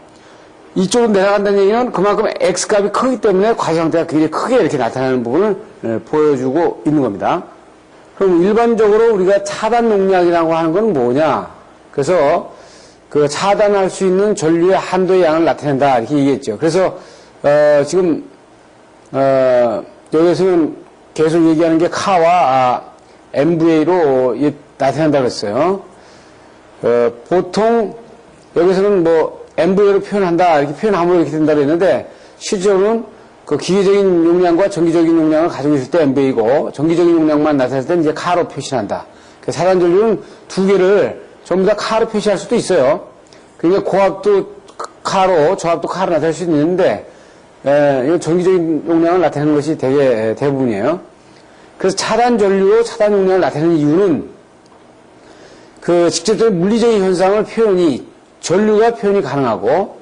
이쪽으로 내려간다는 얘기는 그만큼 X값이 크기 때문에 과도 상태가 굉장히 크게 이렇게 나타나는 부분을 보여주고 있는 겁니다. 그럼 일반적으로 우리가 차단 농약이라고 하는 건 뭐냐? 그래서 그 차단할 수 있는 전류의 한도의 양을 나타낸다 이렇게 얘기했죠. 그래서 지금 여기서는 계속 얘기하는 게 카와 MVA로 나타낸다고 했어요. 보통 여기서는 뭐 MVA로 표현한다 이렇게 표현하면 이렇게 된다고 했는데 실제로는 그 기계적인 용량과 정기적인 용량을 가지고 있을 때 MVA고 정기적인 용량만 나타낼 때는 이제 카로 표시한다. 차단 전류는 두 개를 전부 다 카로 표시할 수도 있어요. 그러니까 고압도 카로, 저압도 카로 나타낼 수 있는데 이건 정기적인 용량을 나타내는 것이 대부분이에요. 그래서 차단 전류로 차단 용량을 나타내는 이유는 그 직접적인 물리적인 현상을 전류가 표현이 가능하고,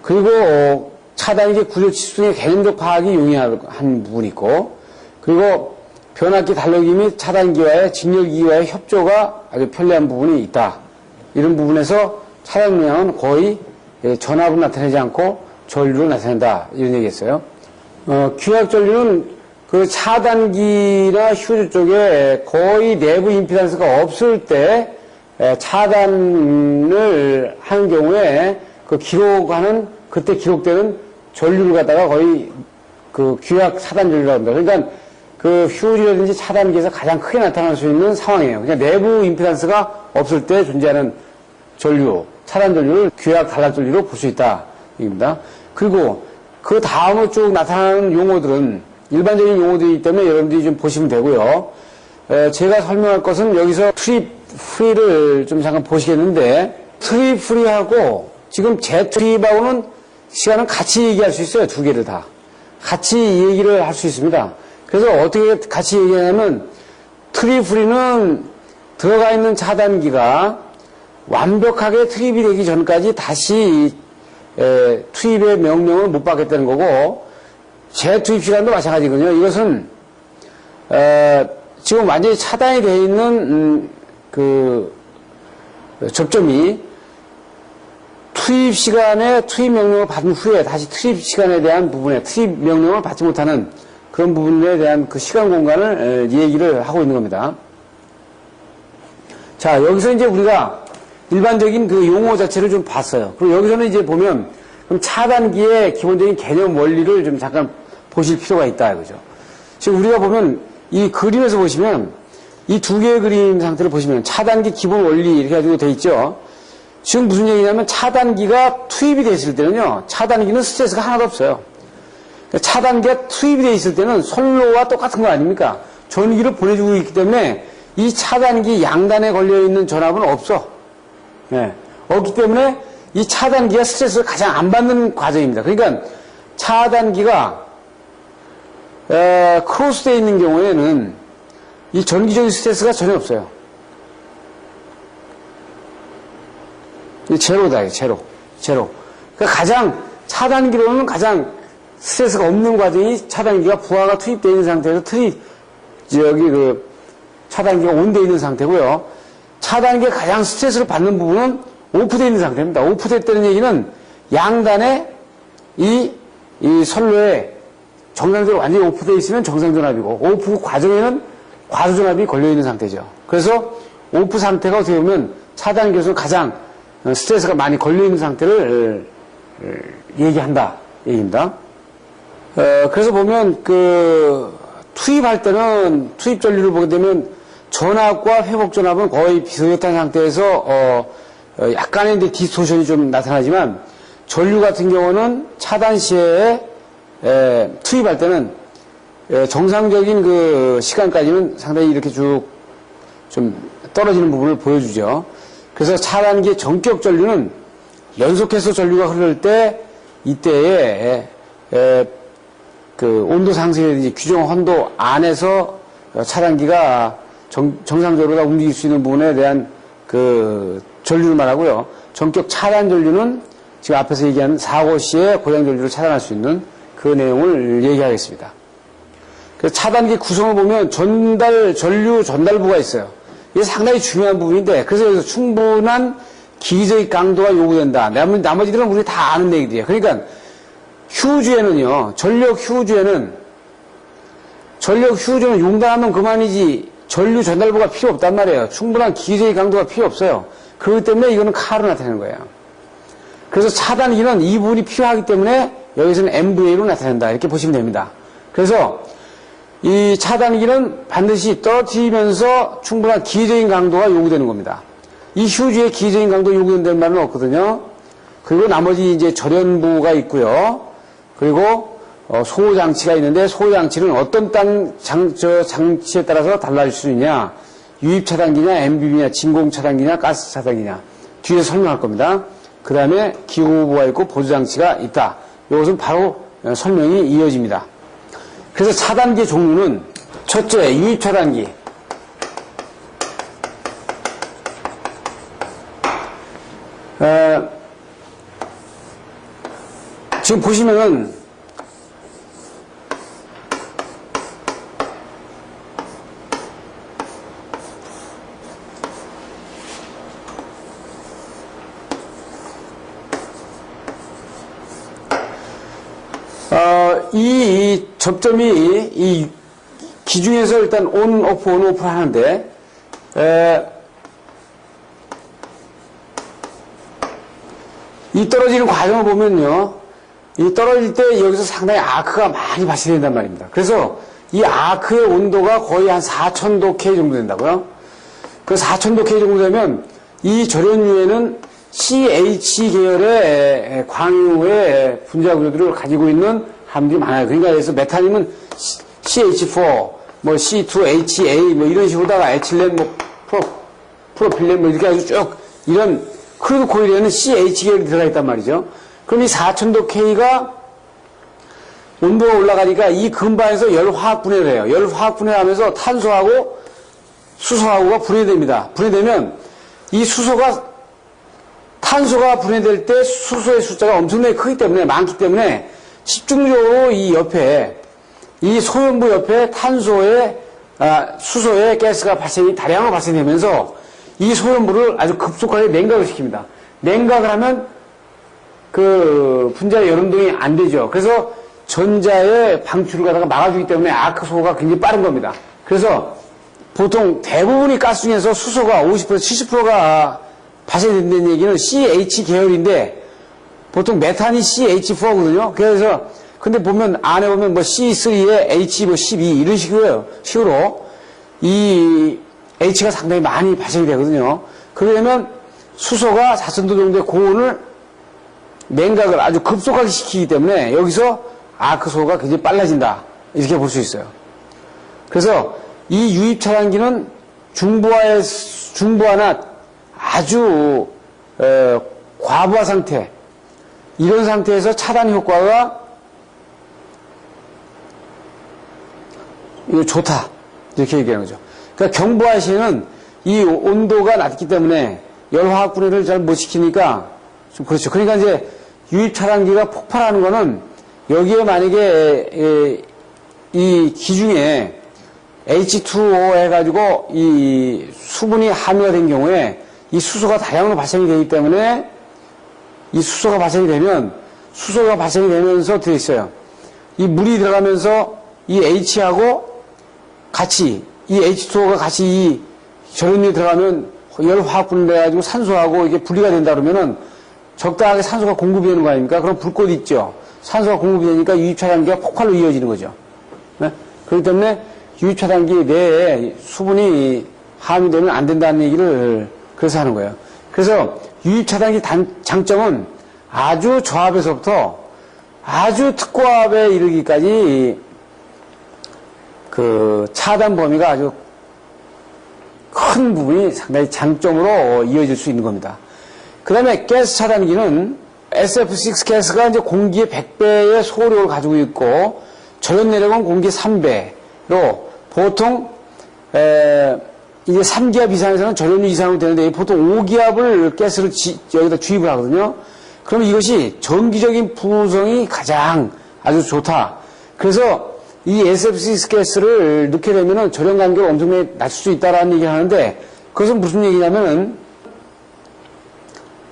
그리고 차단이 이제 구조 치수의 개념적 파악이 용이한 부분이 있고, 그리고 변압기 달력기 및 차단기와의 직렬기와의 협조가 아주 편리한 부분이 있다. 이런 부분에서 차단 용량은 거의 전압을 나타내지 않고 전류를 나타낸다. 이런 얘기했어요. 규약 전류는 그 차단기나 휴즈 쪽에 거의 내부 임피던스가 없을 때 차단을 하는 경우에 그 그때 기록되는 전류를 갖다가 거의 그 규약 차단 전류라고 합니다. 그러니까 그 휴즈라든지 차단기에서 가장 크게 나타날 수 있는 상황이에요. 그러니까 내부 임피던스가 없을 때 존재하는 전류, 차단 전류를 규약 단락 전류로 볼 수 있다. 입니다. 그리고 그 다음으로 쭉 나타나는 용어들은 일반적인 용어들이기 때문에 여러분들이 좀 보시면 되고요. 제가 설명할 것은 여기서 트립 프리를 좀 잠깐 보시겠는데, 트립 프리하고 지금 재트립하고는 시간은 같이 얘기할 수 있어요. 두 개를 다. 같이 얘기를 할 수 있습니다. 그래서 어떻게 같이 얘기하냐면, 트립 프리는 들어가 있는 차단기가 완벽하게 투입이 되기 전까지 다시 투입의 명령을 못 받겠다는 거고, 재투입 시간도 마찬가지거든요. 이것은 지금 완전히 차단이 되어 있는 그 접점이 투입 시간에 투입 명령을 받은 후에 다시 투입 시간에 대한 부분에 투입 명령을 받지 못하는 그런 부분에 대한 그 시간 공간을 얘기를 하고 있는 겁니다. 자, 여기서 이제 우리가 일반적인 그 용어 자체를 좀 봤어요. 그리고 여기서는 이제 보면 그럼 차단기의 기본적인 개념 원리를 좀 잠깐 보실 필요가 있다 이거죠. 지금 우리가 보면 이 그림에서 보시면 이 두 개의 그림 상태를 보시면 차단기 기본 원리 이렇게 가지고 돼 있죠. 지금 무슨 얘기냐면 차단기가 투입이 돼 있을 때는요, 차단기는 스트레스가 하나도 없어요. 차단기가 투입이 돼 있을 때는 선로와 똑같은 거 아닙니까? 전기를 보내주고 있기 때문에 이 차단기 양단에 걸려있는 전압은 없어. 네. 없기 때문에 이 차단기가 스트레스를 가장 안 받는 과정입니다. 그러니까 차단기가 크로스되어 있는 경우에는 이 전기적인 스트레스가 전혀 없어요. 이 제로다, 제로. 그러니까 가장 차단기로는 가장 스트레스가 없는 과정이 차단기가 부하가 투입되어 있는 상태에서 차단기가 온되어 있는 상태고요. 차단기가 가장 스트레스를 받는 부분은 오프되어 있는 상태입니다. 오프됐다는 얘기는 양단에 이 선로에 정상적으로 완전히 오프되어 있으면 정상전압이고, 오프 과정에는 과소전압이 걸려있는 상태죠. 그래서 오프 상태가 어떻게 보면 차단기에서 가장 스트레스가 많이 걸려있는 상태를 얘기한다 얘기입니다. 그래서 보면 투입할 때는 투입 전류를 보게 되면 전압과 회복 전압은 거의 비슷한 상태에서 약간의 이제 디스토션이 좀 나타나지만, 전류 같은 경우는 차단 시에 투입할 때는 정상적인 그 시간까지는 상당히 이렇게 쭉 좀 떨어지는 부분을 보여주죠. 그래서 차단기의 전격 전류는 연속해서 전류가 흐를 때 이때에 그 온도 상승이라든지 규정 헌도 안에서 차단기가 정상적으로 다 움직일 수 있는 부분에 대한 그 전류를 말하고요. 전격 차단 전류는 지금 앞에서 얘기한 사고 시에 고장 전류를 차단할 수 있는 그 내용을 얘기하겠습니다. 그래서 차단기 구성을 보면 전류 전달부가 있어요. 이게 상당히 중요한 부분인데, 그래서 여기서 충분한 기저의 강도가 요구된다. 나머지들은 우리 다 아는 얘기들이에요. 그러니까 휴지에는요, 전력 휴지에는 용단하면 그만이지 전류 전달부가 필요 없단 말이에요. 충분한 기저의 강도가 필요 없어요. 그렇기 때문에 이거는 카로 나타내는 거예요. 그래서 차단기는 이 부분이 필요하기 때문에 여기서는 MVA로 나타낸다. 이렇게 보시면 됩니다. 그래서 이 차단기는 반드시 떨어뜨리면서 충분한 기저인 강도가 요구되는 겁니다. 이 휴지에 기저인 강도 요구된다는 말은 없거든요. 그리고 나머지 이제 절연부가 있고요. 그리고 소호장치가 있는데, 소호장치는 어떤 장치에 따라서 달라질 수 있냐, 유입차단기냐, MBB냐, 진공차단기냐, 가스차단기냐, 뒤에 설명할 겁니다. 그 다음에 기호부가 있고 보조장치가 있다. 이것은 바로 설명이 이어집니다. 그래서 차단기 종류는 첫째, 유입차단기. 지금 보시면은 이 접점이 이 기중에서 일단 온 오프를 하는데, 이 떨어지는 과정을 보면요, 이 떨어질 때 여기서 상당히 아크가 많이 발생된단 말입니다. 그래서 이 아크의 온도가 거의 한 4000도 K 정도 된다고요. 그 4000도 K 정도 되면 이 절연유에는 CH 계열의 광유의 분자 구조들을 가지고 있는 함들이 많아요. 그러니까 그래서 메탄이면 CH4, 뭐 C2HA 뭐 이런 식으로다가 에틸렌, 뭐 프로필렌 뭐 이렇게 아주 쭉 이런 크루드 코일에는 CH 계열이 들어가 있단 말이죠. 그럼 이 4000도 K가 온도가 올라가니까 이 근방에서 열화학 분해를 해요. 열화학 분해를 하면서 탄소하고 수소하고가 분해됩니다. 분해되면 이 탄소가 분해될 때 수소의 숫자가 엄청나게 크기 때문에, 많기 때문에 집중적으로 이 옆에, 이 소연부 옆에 수소의 가스가 다량으로 발생되면서 이 소연부를 아주 급속하게 냉각을 시킵니다. 냉각을 하면 그 분자의 열운동이 안 되죠. 그래서 전자의 방출을 갖다가 막아주기 때문에 아크 소호가 굉장히 빠른 겁니다. 그래서 보통 대부분의 가스 중에서 수소가 50%, 70%가 발생된다는 얘기는 CH 계열인데 보통 메탄이 CH4거든요. 그래서 근데 보면 안에 보면 뭐 C3에 H 뭐 12 이런 식으로 이 H가 상당히 많이 발생이 되거든요. 그러려면 수소가 4000도 정도의 고온을 냉각을 아주 급속하게 시키기 때문에 여기서 아크소가 굉장히 빨라진다. 이렇게 볼 수 있어요. 그래서 이 유입 차단기는 중부하나 아주 과부하 상태, 이런 상태에서 차단 효과가 좋다. 이렇게 얘기하는 거죠. 그러니까 경부하 시에는 이 온도가 낮기 때문에 열화학 분해를 잘 못 시키니까 좀 그렇죠. 그러니까 이제 유입 차단기가 폭발하는 거는 여기에 만약에 이 기중에 H2O 해가지고 이 수분이 함유가 된 경우에 이 수소가 다량으로 발생이 되기 때문에 이 수소가 발생이 되면서 되어 있어요. 이 물이 들어가면서 이 H하고 같이 이 H2O가 같이 이 전원이 들어가면 열화학 분해돼가지고 산소하고 이게 분리가 된다 그러면은 적당하게 산소가 공급이 되는 거 아닙니까? 그럼 불꽃 있죠. 산소가 공급이 되니까 유입차단기가 폭발로 이어지는 거죠. 네? 그렇기 때문에 유입차단기 내에 수분이 함유되면 안 된다는 얘기를 그래서 하는 거예요. 그래서 유입차단기 장점은 아주 저압에서부터 아주 특고압에 이르기까지 그 차단 범위가 아주 큰 부분이 상당히 장점으로 이어질 수 있는 겁니다. 그 다음에 가스 차단기는 SF6 가스가 이제 공기의 100배의 소력을 가지고 있고 절연 내력은 공기의 3배로 보통 이제 3기압 이상에서는 절연유 이상으로 되는데 보통 5기압을 가스를 여기다 주입을 하거든요. 그럼 이것이 전기적인 부성이 가장 아주 좋다. 그래서 이 SF6 가스를 넣게 되면은 절연 간격을 엄청나게 낮출 수 있다라는 얘기를 하는데 그것은 무슨 얘기냐면은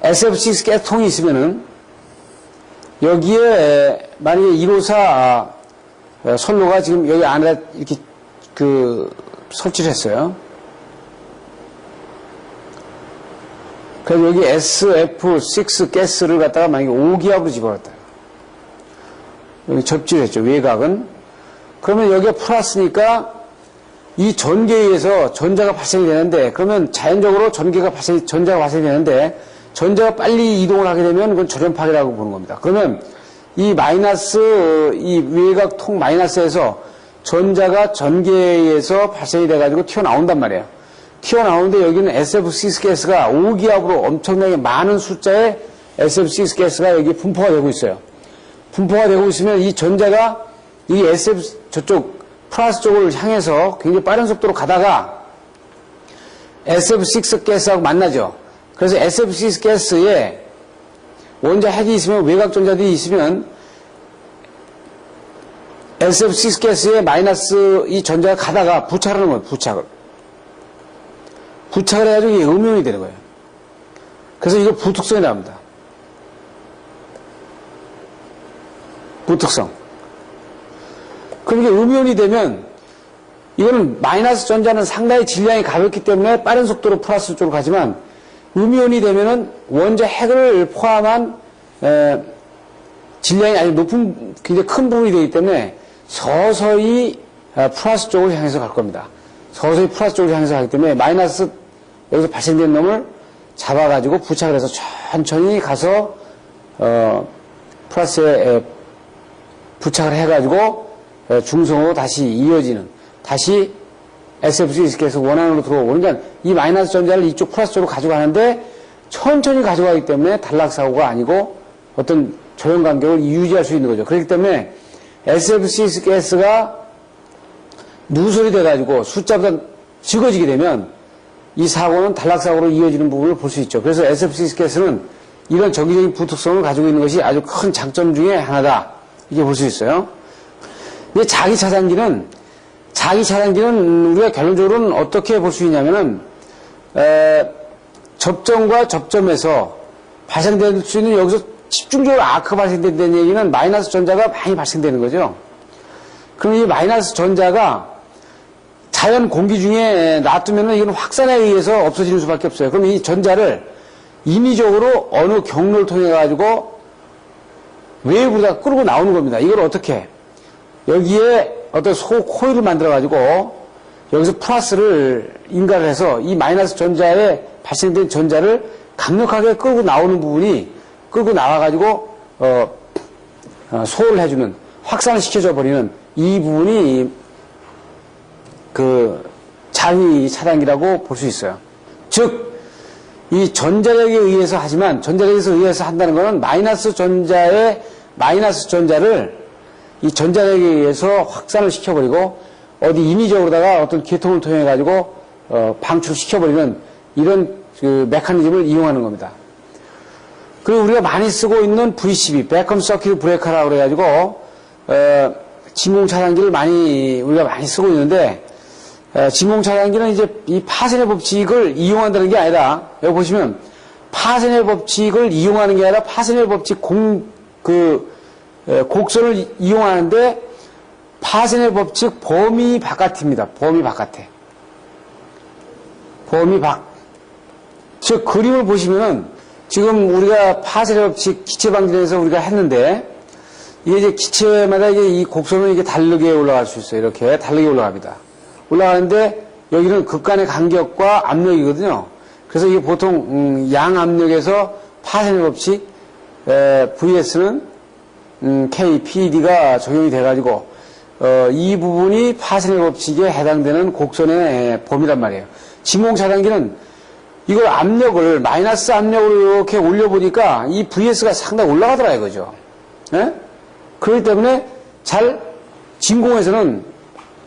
SF6 가스통이 있으면은 여기에 만약에 154 선로가 지금 여기 안에 이렇게 설치를 했어요. 그래서 여기 SF6 가스를 갖다가 만약에 5기압으로 집어넣었다. 여기 접지를 했죠. 외곽은. 그러면 여기가 플러스니까 이 전기에 의해서 전자가 발생이 되는데 그러면 자연적으로 전자가 발생이 되는데 전자가 빨리 이동을 하게 되면 그건 절연 파괴라고 보는 겁니다. 그러면 이 외곽통 마이너스에서 전자가 전기에 의해서 발생이 돼가지고 튀어나온단 말이에요. 튀어나오는데 여기는 SF6 가스가 5기압으로 엄청나게 많은 숫자의 SF6 가스가 여기 분포가 되고 있어요. 분포가 되고 있으면 이 전자가 이 저쪽 플러스 쪽을 향해서 굉장히 빠른 속도로 가다가 SF6 가스하고 만나죠. 그래서 SF6 가스에 원자 핵이 있으면 외곽 전자들이 있으면 SF6 가스에 마이너스 이 전자가 가다가 부착을 하는 거예요. 부착을 해가지고 이게 음이온이 되는 거예요. 그래서 이거 부특성이 나옵니다. 부특성. 그럼 이게 음이온이 되면 이거는 마이너스 전자는 상당히 질량이 가볍기 때문에 빠른 속도로 플러스 쪽으로 가지만 음이온이 되면은 원자 핵을 포함한 질량이 아주 높은 굉장히 큰 부분이 되기 때문에 서서히 플러스 쪽을 향해서 갈 겁니다. 서서히 플러스 쪽을 향해서 가기 때문에 마이너스 여기서 발생된 놈을 잡아가지고 부착을 해서 천천히 가서 플러스에 부착을 해가지고 중성으로 다시 이어지는, 다시 SFC에서 원안으로 들어오고, 그러니까 이 마이너스 전자를 이쪽 플러스 쪽으로 가져가는데 천천히 가져가기 때문에 단락사고가 아니고 어떤 조형 간격을 유지할 수 있는 거죠. 그렇기 때문에 SFC 가스가 누설이 돼가지고 숫자보다 적어지게 되면 이 사고는 단락사고로 이어지는 부분을 볼 수 있죠. 그래서 SFC 가스는 이런 정기적인 부특성을 가지고 있는 것이 아주 큰 장점 중에 하나다. 이렇게 볼 수 있어요. 근데 자기 차단기는 우리가 결론적으로는 어떻게 볼 수 있냐면은, 접점과 접점에서 발생될 수 있는, 여기서 집중적으로 아크가 발생된다는 얘기는 마이너스 전자가 많이 발생되는 거죠. 그럼 이 마이너스 전자가 자연 공기 중에 놔두면은 이건 확산에 의해서 없어지는 수밖에 없어요. 그럼 이 전자를 인위적으로 어느 경로를 통해 가지고 외부로 끌고 나오는 겁니다. 이걸 어떻게? 여기에 어떤 코일을 만들어 가지고 여기서 플러스를 인가를 해서 이 마이너스 전자에 발생된 전자를 강력하게 끌고 나오는 부분이 끌고 나와 가지고 소홀을 해주는, 확산을 시켜줘 버리는 이 부분이 그 자위 차단기라고 볼 수 있어요. 즉 이 전자력에 의해서 하지만, 전자력에 의해서 한다는 것은 마이너스 전자를 이 전자력에 의해서 확산을 시켜버리고 어디 인위적으로다가 어떤 계통을 통해 가지고 방출시켜버리는 이런 그 메커니즘을 이용하는 겁니다. 그리고 우리가 많이 쓰고 있는 VCB, 베컴 서킷 브레이커라고 그래가지고 진공 차단기를 우리가 많이 쓰고 있는데, 진공 차단기는 이제 이 파생의 법칙을 이용한다는 게 아니라, 여기 보시면 파생의 법칙을 이용하는 게 아니라 파생의 법칙 곡선을 이용하는데 파생의 법칙 범위 바깥입니다. 범위 바깥에. 즉 그림을 보시면은 지금 우리가 파생의 법칙 기체 방진에서 우리가 했는데, 이게 이제 기체마다 이게 이 곡선은 이게 다르게 올라갈 수 있어요. 이렇게 다르게 올라갑니다. 올라가는데 여기는 극간의 간격과 압력이거든요. 그래서 이게 보통 양압력에서 파생의 법칙 VS는 K, PD가 적용이 돼가지고 이 부분이 파생의 법칙에 해당되는 곡선의 범위란 말이에요. 진공 차단기는 이걸 압력을 마이너스 압력으로 이렇게 올려보니까 이 VS가 상당히 올라가더라 이거죠. 예? 그렇기 때문에 진공에서는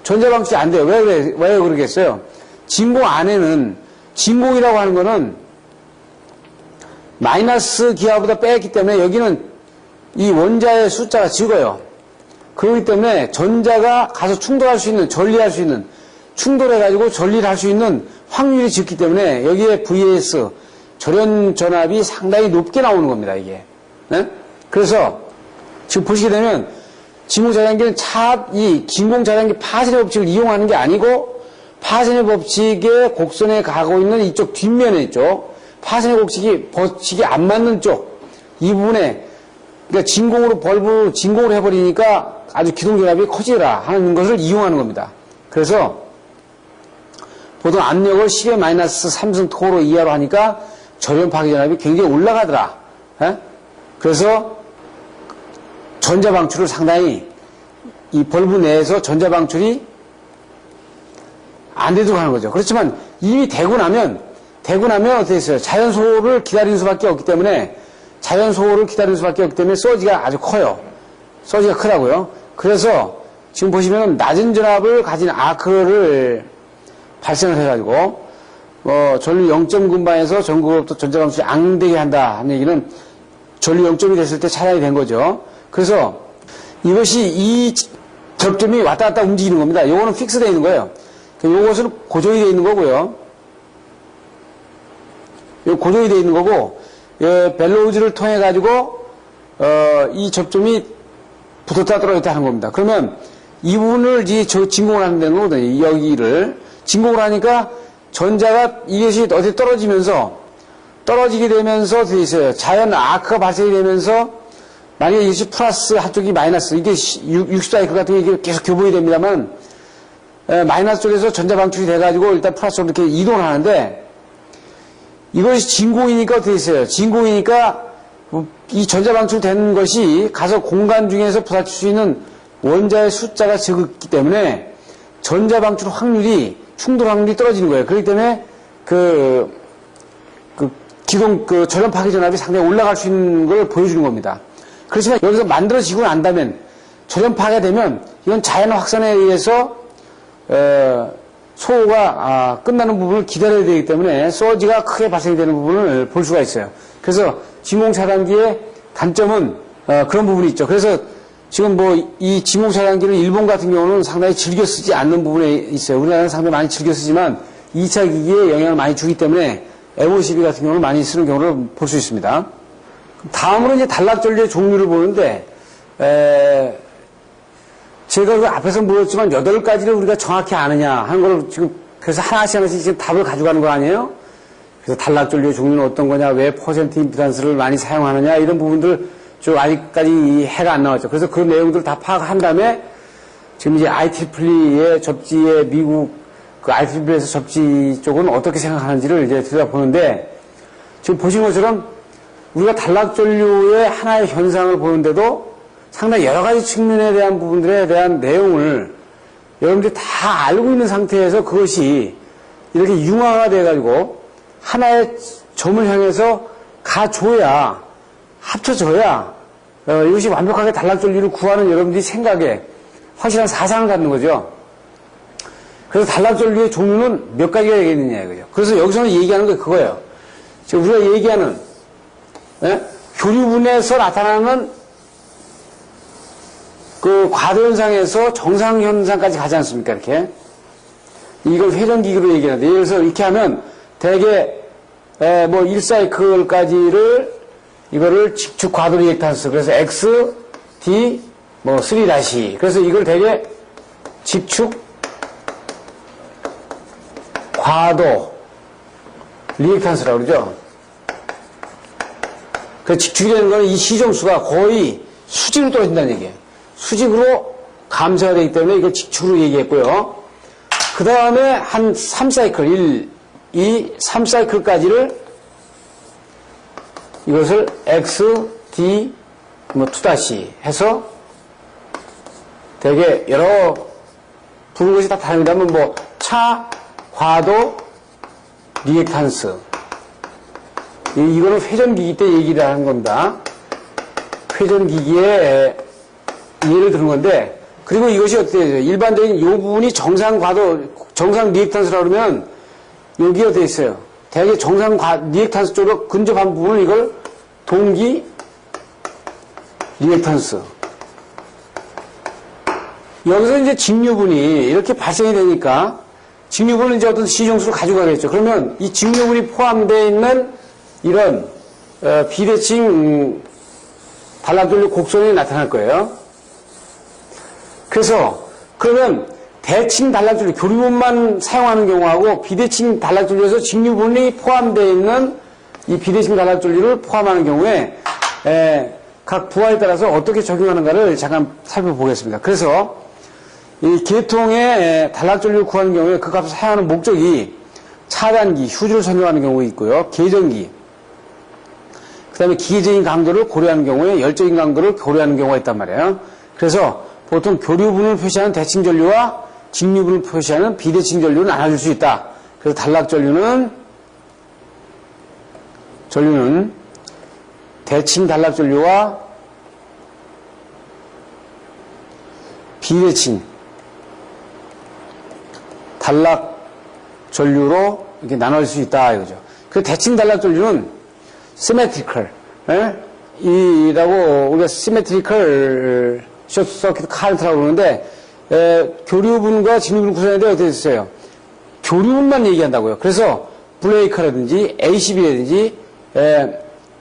전자방출이 안 돼요. 왜 그러겠어요? 진공 안에는, 진공이라고 하는 거는 마이너스 기하보다 빼기 때문에 여기는 이 원자의 숫자가 적어요. 그렇기 때문에 전자가 가서 충돌할 수 있는, 전리할 수 있는, 충돌해가지고 전리를 할 수 있는 확률이 적기 때문에 여기에 VS, 절연 전압이 상당히 높게 나오는 겁니다, 이게. 네? 그래서 지금 보시게 되면 진공 차단기는 이 진공 차단기 파생의 법칙을 이용하는 게 아니고 파생의 법칙의 곡선에 가고 있는 이쪽 뒷면에 있죠. 파생의 법칙이 안 맞는 쪽, 이 부분에, 그러니까 진공으로 해버리니까 아주 기동전압이 커지라 하는 것을 이용하는 겁니다. 그래서 보통 압력을 10의 마이너스 3승 토로 이하로 하니까 절연 파괴전압이 굉장히 올라가더라. 에? 그래서 전자 방출을 상당히 이 벌브 내에서 전자 방출이 안 되도록 하는 거죠. 그렇지만 이미 되고 나면 어떻게 됐어요? 자연 소호를 기다리는 수밖에 없기 때문에 서지가 아주 커요. 서지가 크다고요. 그래서 지금 보시면 낮은 전압을 가진 아크를 발생을 해가지고 전류 0점 근방에서 전구로부터 전자 방출이 안 되게 한다 하는 얘기는 전류 0점이 됐을 때 차단이 된 거죠. 그래서 이것이 이 접점이 왔다 갔다 움직이는 겁니다. 요거는 픽스되어 있는 거예요. 요것은 고정이 되어 있는 거고요. 요 고정이 되어 있는 거고, 벨로우즈를 통해 가지고 이 접점이 붙었다 떨어졌다 하는 겁니다. 그러면 이 부분을 진공을 하는 데는 거거든요. 여기를 진공을 하니까 전자가 이것이 어디 떨어지게 되면서 되어 있어요. 자연 아크가 발생이 되면서 만약에 이것이 플러스 한쪽이 마이너스, 이게 60사이클 같은 게 이게 계속 교복이 됩니다만, 마이너스 쪽에서 전자 방출이 돼가지고 일단 플러스 쪽으로 이렇게 이동을 하는데, 이것이 진공이니까 어떻게 있어요? 진공이니까 이 전자방출된 것이 가서 공간 중에서 부딪힐 수 있는 원자의 숫자가 적기 때문에 전자방출 확률이, 충돌 확률이 떨어지는 거예요. 그렇기 때문에 전원 파괴 전압이 상당히 올라갈 수 있는 걸 보여주는 겁니다. 그렇지만 여기서 만들어지고 난다면, 전원 파괴되면 이건 자연 확산에 의해서 소호가 끝나는 부분을 기다려야 되기 때문에 서지가 크게 발생되는 부분을 볼 수가 있어요. 그래서 진공 차단기의 단점은 그런 부분이 있죠. 그래서 지금 이 진공 차단기를 일본 같은 경우는 상당히 즐겨 쓰지 않는 부분에 있어요. 우리나라는 상당히 많이 즐겨 쓰지만 2차 기기에 영향을 많이 주기 때문에 M52 같은 경우는 많이 쓰는 경우를 볼 수 있습니다. 다음으로 이제 단락전류의 종류를 보는데, 제가 그 앞에서 물었지만 8가지를 우리가 정확히 아느냐 하는 걸 지금, 그래서 하나씩 지금 답을 가져가는 거 아니에요? 그래서 단락전류의 종류는 어떤 거냐, 왜 퍼센트 임피던스를 많이 사용하느냐, 이런 부분들 좀 아직까지 해가 안 나왔죠. 그래서 그 내용들을 다 파악한 다음에 지금 이제 IEEE의 접지에 미국 IEEE에서 접지 쪽은 어떻게 생각하는지를 이제 들여다보는데, 지금 보신 것처럼 우리가 단락전류의 하나의 현상을 보는데도 상당히 여러 가지 측면에 대한 부분들에 대한 내용을 여러분들이 다 알고 있는 상태에서 그것이 이렇게 융화가 돼가지고 하나의 점을 향해서 가줘야, 합쳐져야 이것이 완벽하게 단락전류를 구하는 여러분들이 생각에 확실한 사상을 갖는 거죠. 그래서 단락전류의 종류는 몇 가지가 되겠느냐 이거죠. 그래서 여기서는 얘기하는 게 그거예요. 지금 우리가 얘기하는 교류분에서 나타나는 그 과도현상에서 정상현상까지 가지 않습니까? 이렇게 이걸 회전기기로 얘기하는데, 예를 들어서 이렇게 하면 대개 1사이클까지를 이거를 직축 과도 리액탄스, 그래서 X, D, 3-, 그래서 이걸 대개 직축 과도 리액탄스라고 그러죠. 그 직축이라는 거는 이 시정수가 거의 수직으로 떨어진다는 얘기예요. 수직으로 감소가 되기 때문에 이걸 직축으로 얘기했고요. 그 다음에 한 3사이클, 1, 2, 3사이클까지를 이것을 X, D, 2- 해서 되게 여러 부른 것이 다 다릅니다만 차, 과도, 리액탄스. 이거는 회전기기 때 얘기를 하는 겁니다. 회전기기에 예를 드는 건데, 그리고 이것이 어떻게 되죠? 일반적인 이 부분이 정상 과도, 정상 리액탄스라고 그러면 여기 어떻게 있어요? 대개 정상 리액탄스 쪽으로 근접한 부분을 이걸 동기 리액탄스. 여기서 이제 직류분이 이렇게 발생이 되니까 직류분은 이제 어떤 시정수를 가져가겠죠. 그러면 이 직류분이 포함되어 있는 이런 비대칭 단락전류 곡선이 나타날 거예요. 그래서 그러면 대칭 단락전류 교류분만 사용하는 경우하고 비대칭 단락전류에서 직류분이 포함되어 있는 이 비대칭 단락전류를 포함하는 경우에 각 부하에 따라서 어떻게 적용하는가를 잠깐 살펴보겠습니다. 그래서 이 계통의 단락전류를 구하는 경우에 그 값을 사용하는 목적이 차단기, 휴지를 선정하는 경우가 있고요. 계전기, 그 다음에 기계적인 강도를 고려하는 경우에 열적인 강도를 고려하는 경우가 있단 말이에요. 그래서 보통 교류분을 표시하는 대칭전류와 직류분을 표시하는 비대칭전류는 나눠줄 수 있다. 그래서 단락전류는 대칭 단락전류와 비대칭 단락전류로 이렇게 나눠질 수 있다 이거죠. 그 대칭 단락전류는 symmetrical, 이라고 우리가 symmetrical short circuit current라고 그러는데, 교류분과 직류분을 구성하는데 어떻게 됐어요? 교류분만 얘기한다고요. 그래서 브레이커라든지 ACB라든지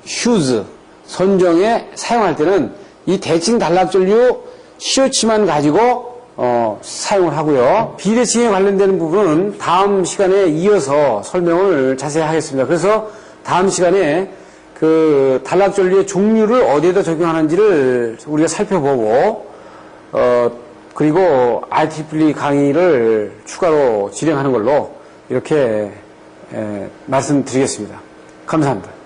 휴즈 선정에 사용할 때는 이 대칭 단락전류 시어치만 가지고 사용을 하고요. 비대칭에 관련되는 부분은 다음 시간에 이어서 설명을 자세히 하겠습니다. 그래서 다음 시간에 그 단락전류의 종류를 어디에다 적용하는지를 우리가 살펴보고 그리고 IEEE 강의를 추가로 진행하는 걸로 이렇게 말씀드리겠습니다. 감사합니다.